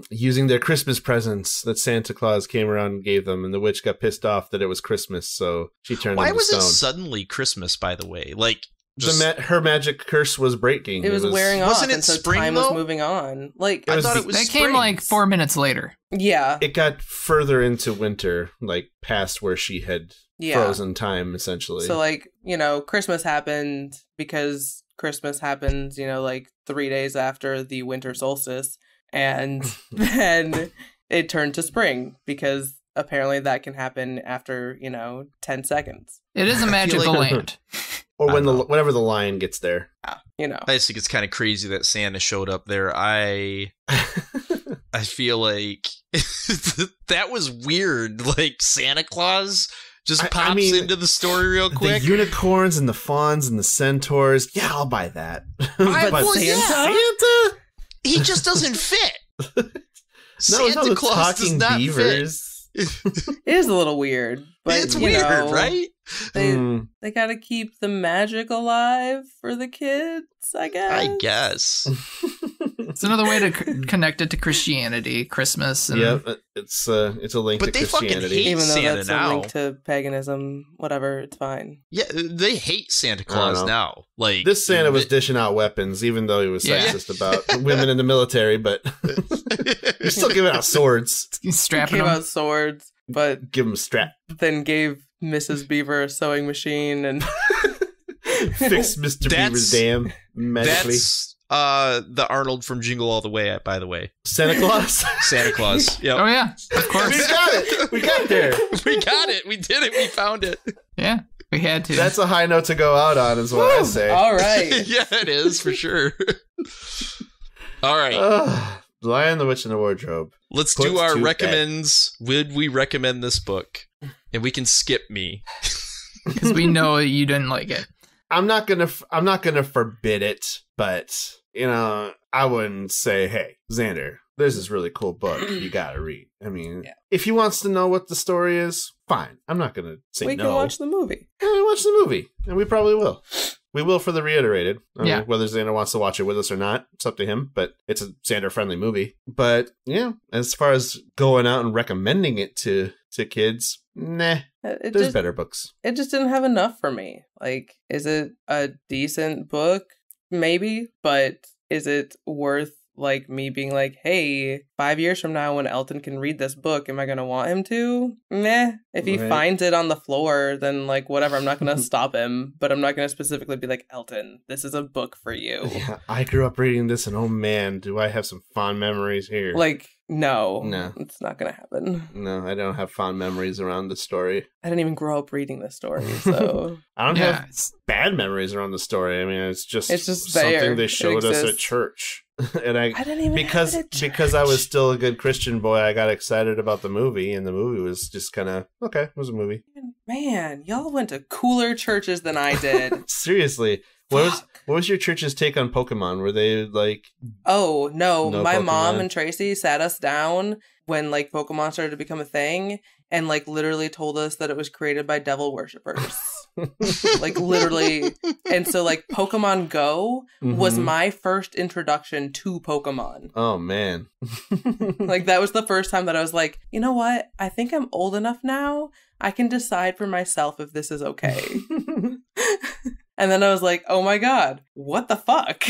using their Christmas presents that Santa Claus came around and gave them, and the witch got pissed off that it was Christmas, so she turned Why them to was stone. it suddenly Christmas? By the way, like just, Her magic curse was breaking. It was wearing off, Wasn't it and so spring, time though? was moving on. Like, It I was thought the- it was. That spring. came like 4 minutes later. yeah, It got further into winter, like past where she had yeah. frozen time, essentially. So, like, you know, Christmas happened because Christmas happens, you know, like 3 days after the winter solstice, and then it turned to spring because apparently that can happen after, you know, 10 seconds. It is a magical like- land. or when I don't know. whenever the lion gets there. Yeah, you know. I just think it's kind of crazy that Santa showed up there. I feel like that was weird. Like Santa Claus just I pops mean, into the story real quick. The unicorns and the fawns and the centaurs. Yeah, I'll buy that. I- But well, yeah. Santa? He just doesn't fit. No, Santa the Claus does talking not beavers. It is a little weird, but It's you weird, know, right? They gotta keep the magic alive for the kids, I guess. I guess. It's another way to connect it to Christianity, Christmas. And Yep, it's a link But to they fucking Christianity. hate Even though Santa that's now. a link to paganism, whatever, it's fine. Yeah, they hate Santa Claus know. now. Like This Santa was dishing out weapons, even though he was Yeah. sexist about women in the military, but he's still giving out swords. strapping Gave them. out swords, but Give him a strap. then gave Mrs. Beaver a sewing machine and Fix Mr. Beaver's dam magically. That's the Arnold from Jingle All the Way, by the way. Santa Claus? Santa Claus. Yep. Oh yeah, of We course. got it! We got there! We got it. We did it. We found it. Yeah, we had to. That's a high note to go out on, is what I say. all right. Yeah, it is for sure. All right. The Lion, the Witch, and the Wardrobe. Let's put do our to recommends. Would we recommend this book? And we can skip me. Because we know you didn't like it. I'm not gonna forbid it, but you know, I wouldn't say, hey, Xander, there's this really cool book you gotta read. I mean, Yeah. if he wants to know what the story is, fine. I'm not gonna say We no. can watch the movie. Yeah, we watch the movie, and we probably will. We will for the Reiterated. I mean, Yeah. whether Xander wants to watch it with us or not, it's up to him, but it's a Xander-friendly movie. But, yeah, as far as going out and recommending it to kids, nah, there's better books. It just didn't have enough for me. Like, is it a decent book? Maybe, but is it worth like me being like, hey, 5 years from now when Elton can read this book, am I gonna want him to? Meh. If he Right. finds it on the floor, then like whatever, I'm not gonna stop him, but I'm not gonna specifically be like, Elton, this is a book for you. Yeah, I grew up reading this, and oh man, do I have some fond memories here. Like, no. No. It's not gonna happen. No, I don't have fond memories around the story. I didn't even grow up reading this story, so I don't Yeah, have bad memories around the story. I mean, it's just there. something they It showed us at exists. church. And I didn't even because have it at because I was church. still a good Christian boy, I got excited about the movie, and the movie was just kind of okay. It was a movie. Man, y'all went to cooler churches than I did. Seriously, What was your church's take on Pokemon? Were they like... Oh, no. My Pokemon? Mom and Tracy sat us down when, like, Pokemon started to become a thing and, like, literally told us that it was created by devil worshippers. Like, literally. And so, like, Pokemon Go was my first introduction to Pokemon. Oh, man. Like, that was the first time that I was like, you know what? I think I'm old enough now. I can decide for myself if this is okay. And then I was like, oh my god, what the fuck?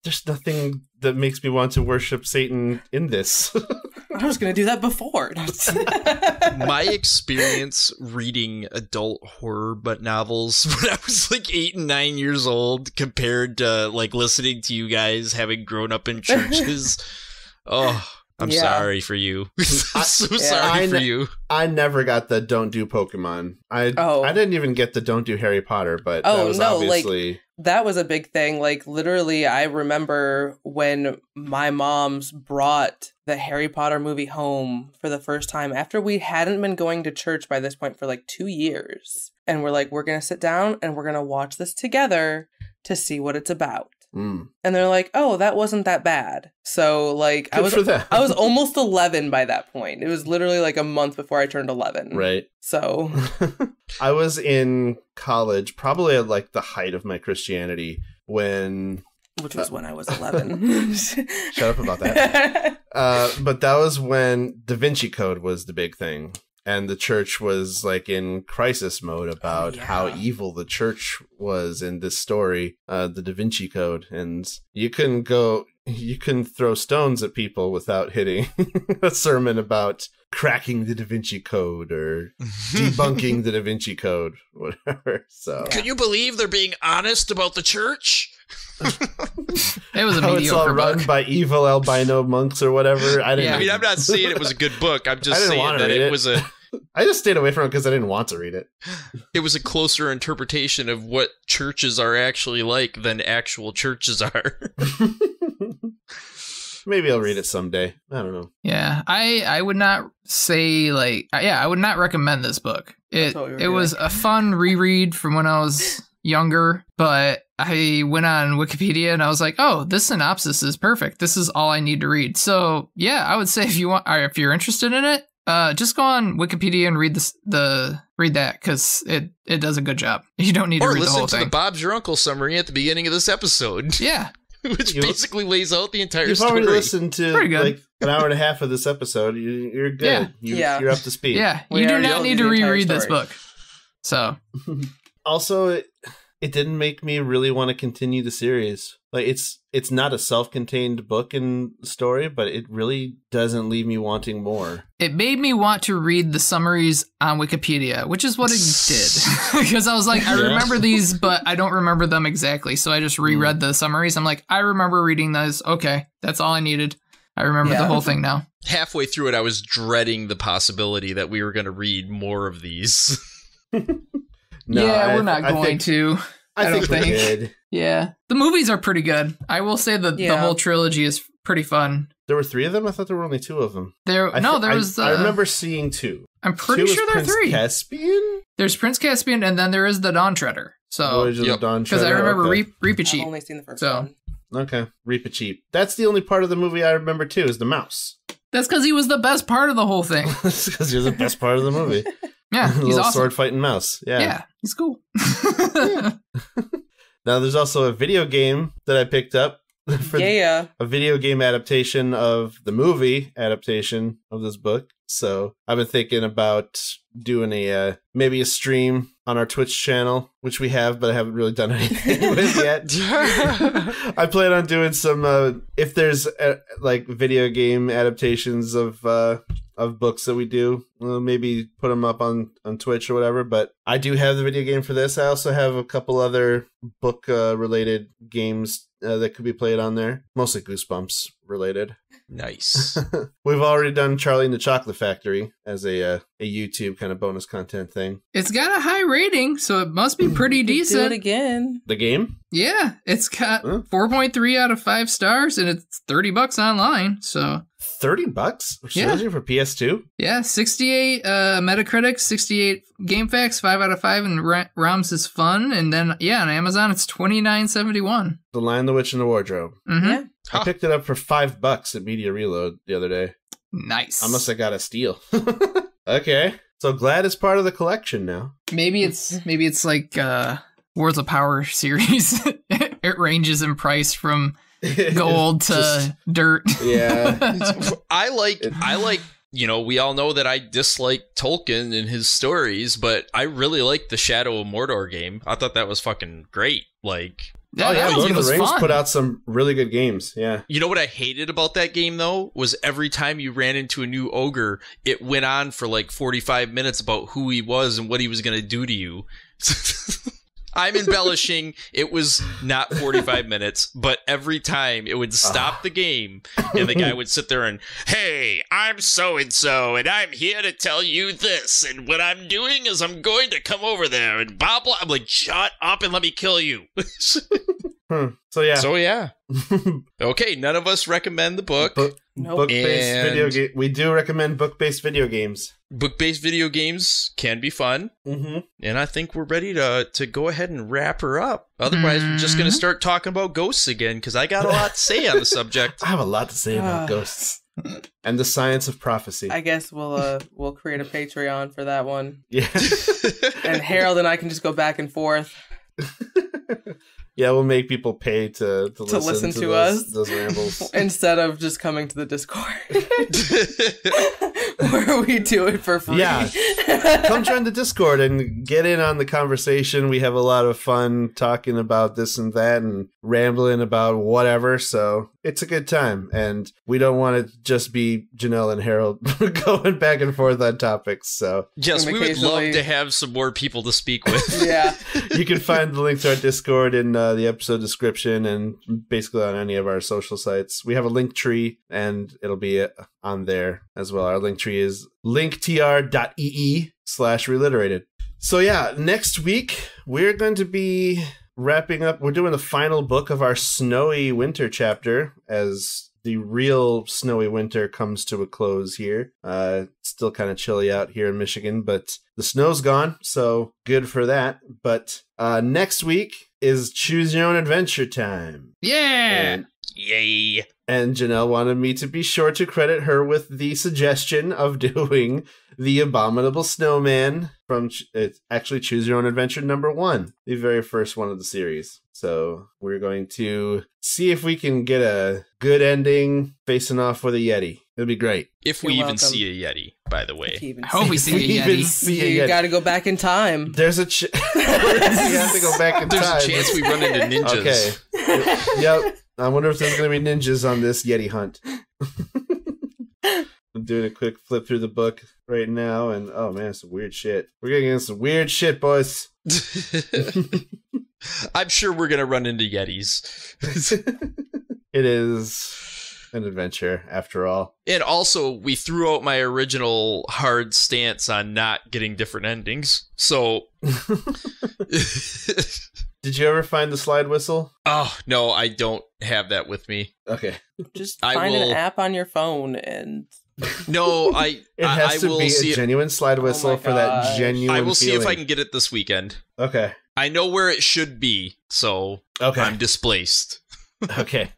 There's nothing that makes me want to worship Satan in this. I was going to do that before. My experience reading adult horror but novels when I was like 8 and 9 years old compared to like listening to you guys having grown up in churches. Oh, I'm sorry for you. I'm so sorry for you. I never got the don't do Pokemon. I didn't even get the don't do Harry Potter, but that was obviously... Like, that was a big thing. Like, literally, I remember when my mom's brought the Harry Potter movie home for the first time after we hadn't been going to church by this point for like 2 years. And we're like, we're going to sit down and we're going to watch this together to see what it's about. And they're like, oh, that wasn't that bad. So, like, I was almost 11 by that point. It was literally like a month before I turned 11. Right. So I was in college, probably at like the height of my Christianity when... Which was when I was 11. Shut up about that. But that was when Da Vinci Code was the big thing. And the church was like in crisis mode about how evil the church was in this story, the Da Vinci Code. And you couldn't throw stones at people without hitting a sermon about cracking the Da Vinci Code or debunking the Da Vinci Code, whatever. So, can you believe they're being honest about the church? It was a mediocre it's all run by evil albino monks or whatever. I mean, I'm not saying it was a good book. I'm just saying that it was a... I just stayed away from it because I didn't want to read it. It was a closer interpretation of what churches are actually like than actual churches are. Maybe I'll read it someday. I don't know. Yeah, I would not say like... I would not recommend this book. It was a fun reread from when I was younger, but I went on Wikipedia and I was like, oh, this synopsis is perfect. This is all I need to read. So yeah, I would say if you're interested in it, just go on Wikipedia and read that because it does a good job. You don't need to read the whole thing. Or listen to the Bob's Your Uncle summary at the beginning of this episode. Yeah. Which basically lays out the entire story. You've already listened to like an hour and a half of this episode. You're good. Yeah. You're up to speed. Yeah, you do not need to reread this book. So, also, it didn't make me really want to continue the series. Like it's not a self-contained book and story, but it really doesn't leave me wanting more. It made me want to read the summaries on Wikipedia, which is what it did. Because I was like, I remember these, but I don't remember them exactly. So I just reread the summaries. I'm like, I remember reading those. Okay, that's all I needed. I remember the whole thing now. Halfway through it, I was dreading the possibility that we were going to read more of these. We're not going to. I don't think. Did. Yeah. The movies are pretty good. I will say that the whole trilogy is pretty fun. There were 3 of them? I thought there were only 2 of them. I remember seeing 2. I'm pretty sure there are 3. Prince Caspian? There's Prince Caspian, and then there is the Dawn Treader. So, because I remember Reepicheep. I've only seen the first one. Okay, Reepicheep. That's the only part of the movie I remember too, is the mouse. That's because he was the best part of the whole thing. That's because he was the best part of the movie. Yeah, he's little awesome. sword fighting mouse. Yeah, he's cool. Now there's also a video game that I picked up for a video game adaptation of the movie adaptation of this book. So I've been thinking about doing maybe a stream on our Twitch channel, which we have, but I haven't really done anything with yet. I plan on doing some if there's like video game adaptations of books that we do, we'll maybe put them up on Twitch or whatever. But I do have the video game for this. I also have a couple other book related games that could be played on there, mostly Goosebumps related. Nice. We've already done Charlie and the Chocolate Factory as a YouTube kind of bonus content thing. It's got a high rating, so it must be pretty decent. Do it again. The game? Yeah, it's got 4.3 out of 5 stars, and it's $30 online. So $30 Yeah. for PS2? Yeah, 68 Metacritic, 68 GameFAQs, 5 out of 5, and ROMs is fun. And then, yeah, on Amazon, it's $29.71. The Lion, the Witch, and the Wardrobe. Mm-hmm. Yeah. I picked it up for $5 at Media Reload the other day. Nice. I must have got a steal. Okay. So glad it's part of the collection now. Maybe it's like Worlds of Power series. It ranges in price from gold to dirt. Yeah. I like, you know, we all know that I dislike Tolkien and his stories, but I really like the Shadow of Mordor game. I thought that was fucking great. Like, Oh yeah, Lord of the Rings fun. put out some really good games. Yeah. you know what I hated about that game though was every time you ran into a new ogre, it went on for like 45 minutes about who he was and what he was going to do to you. I'm embellishing. It was not 45 minutes, but every time it would stop the game and the guy would sit there and, hey, I'm so-and-so and I'm here to tell you this. And what I'm doing is I'm going to come over there and blah, blah. I'm like, shut up and let me kill you. So yeah. So yeah. Okay, none of us recommend the book. Nope. Book-based And- video game. We do recommend book-based video games. Book-based video games can be fun. Mm-hmm. And I think we're ready to go ahead and wrap her up. Otherwise, we're just going to start talking about ghosts again, because I got a lot to say on the subject. I have a lot to say about ghosts and the science of prophecy. I guess we'll create a Patreon for that one. Yeah. And Harold and I can just go back and forth. Yeah, we'll make people pay to listen to those, us. those rambles. Instead of just coming to the Discord. Where we do it for free. Yeah. Come join the Discord and get in on the conversation. We have a lot of fun talking about this and that and rambling about whatever. So it's a good time. And we don't want it to just be Janelle and Harold going back and forth on topics. So Yes, And we would love occasionally- to have some more people to speak with. Yeah. you can find the link to our Discord in the episode description and basically on any of our social sites. We have a link tree and it'll be on there as well. Our link tree is linktr.ee/reliterated. So yeah, next week we're going to be wrapping up. We're doing the final book of our Snowy Winter chapter as the real snowy winter comes to a close here. It's still kind of chilly out here in Michigan, but the snow's gone, so good for that. But next week is Choose Your Own Adventure time. Yeah. Yay. And Janelle wanted me to be sure to credit her with the suggestion of doing the Abominable Snowman from it's actually Choose Your Own Adventure #1, the very first one of the series. So we're going to see if we can get a good ending facing off with a Yeti. It'll be great. If we You're even welcome. see a Yeti, by the way. I hope we see a Even Yeti. see a You Yeti. gotta go back in time. There's a you have to go back in There's time. a chance we run into ninjas. Okay. Yep. I wonder if there's going to be ninjas on this Yeti hunt. I'm doing a quick flip through the book right now, and oh man, some weird shit. We're getting into some weird shit, boys. I'm sure we're going to run into Yetis. It is an adventure, after all. And also, we threw out my original hard stance on not getting different endings. So... Did you ever find the slide whistle? Oh, no, I don't have that with me. Okay. Just I find will- an app on your phone and No, It has I to will be see a it. genuine slide whistle my for that gosh. genuine I will see if I feeling. can get it this weekend. Okay. I know where it should be, so Okay. I'm displaced. Okay.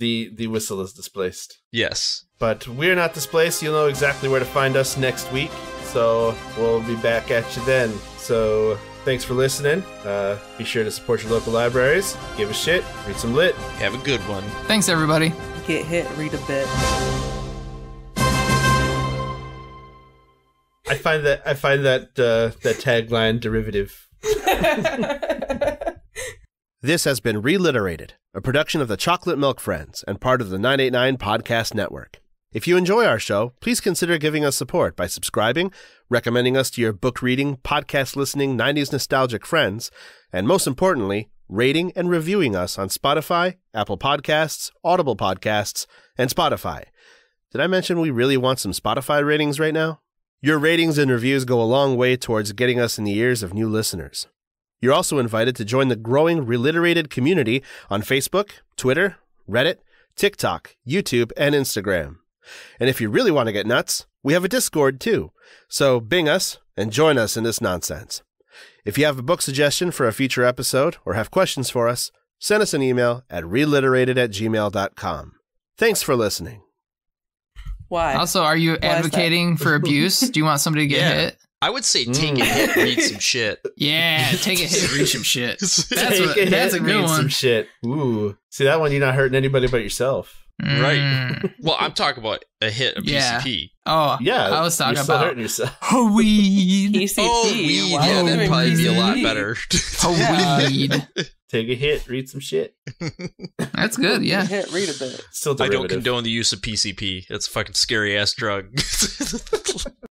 The whistle is displaced. Yes. But we're not displaced. You'll know exactly where to find us next week. So we'll be back at you then. So thanks for listening. Be sure to support your local libraries. Give a shit. Read some lit. Have a good one. Thanks, everybody. get hit, read a bit. I find that that tagline derivative. This has been Reliterated, a production of the Chocolate Milk Friends and part of the 989 Podcast Network. If you enjoy our show, please consider giving us support by subscribing, recommending us to your book reading, podcast listening, 90s nostalgic friends, and most importantly, rating and reviewing us on Spotify, Apple Podcasts, Audible Podcasts, and Spotify. Did I mention we really want some Spotify ratings right now? Your ratings and reviews go a long way towards getting us in the ears of new listeners. You're also invited to join the growing Reliterated community on Facebook, Twitter, Reddit, TikTok, YouTube, and Instagram. And if you really want to get nuts, we have a Discord too. So bing us and join us in this nonsense. If you have a book suggestion for a future episode or have questions for us, send us an email at reliterated@gmail.com. Thanks for listening. Why? Also, are you advocating for abuse? Do you want somebody to get hit? I would say take a hit, read some shit. Yeah, take a hit, read some shit. That's a good read one. some shit. Ooh. See, that one, you're not hurting anybody but yourself. Right. Well, I'm talking about a hit of PCP. Oh, Yeah. I was talking you're still about hurting yourself. weed. PCP. Oh, weed. Why Yeah, would that'd we probably be a PCP? lot better. Weed. Take a hit, read some shit. That's good, yeah. Read a bit. Still I derivative. don't condone the use of PCP. It's a fucking scary ass drug.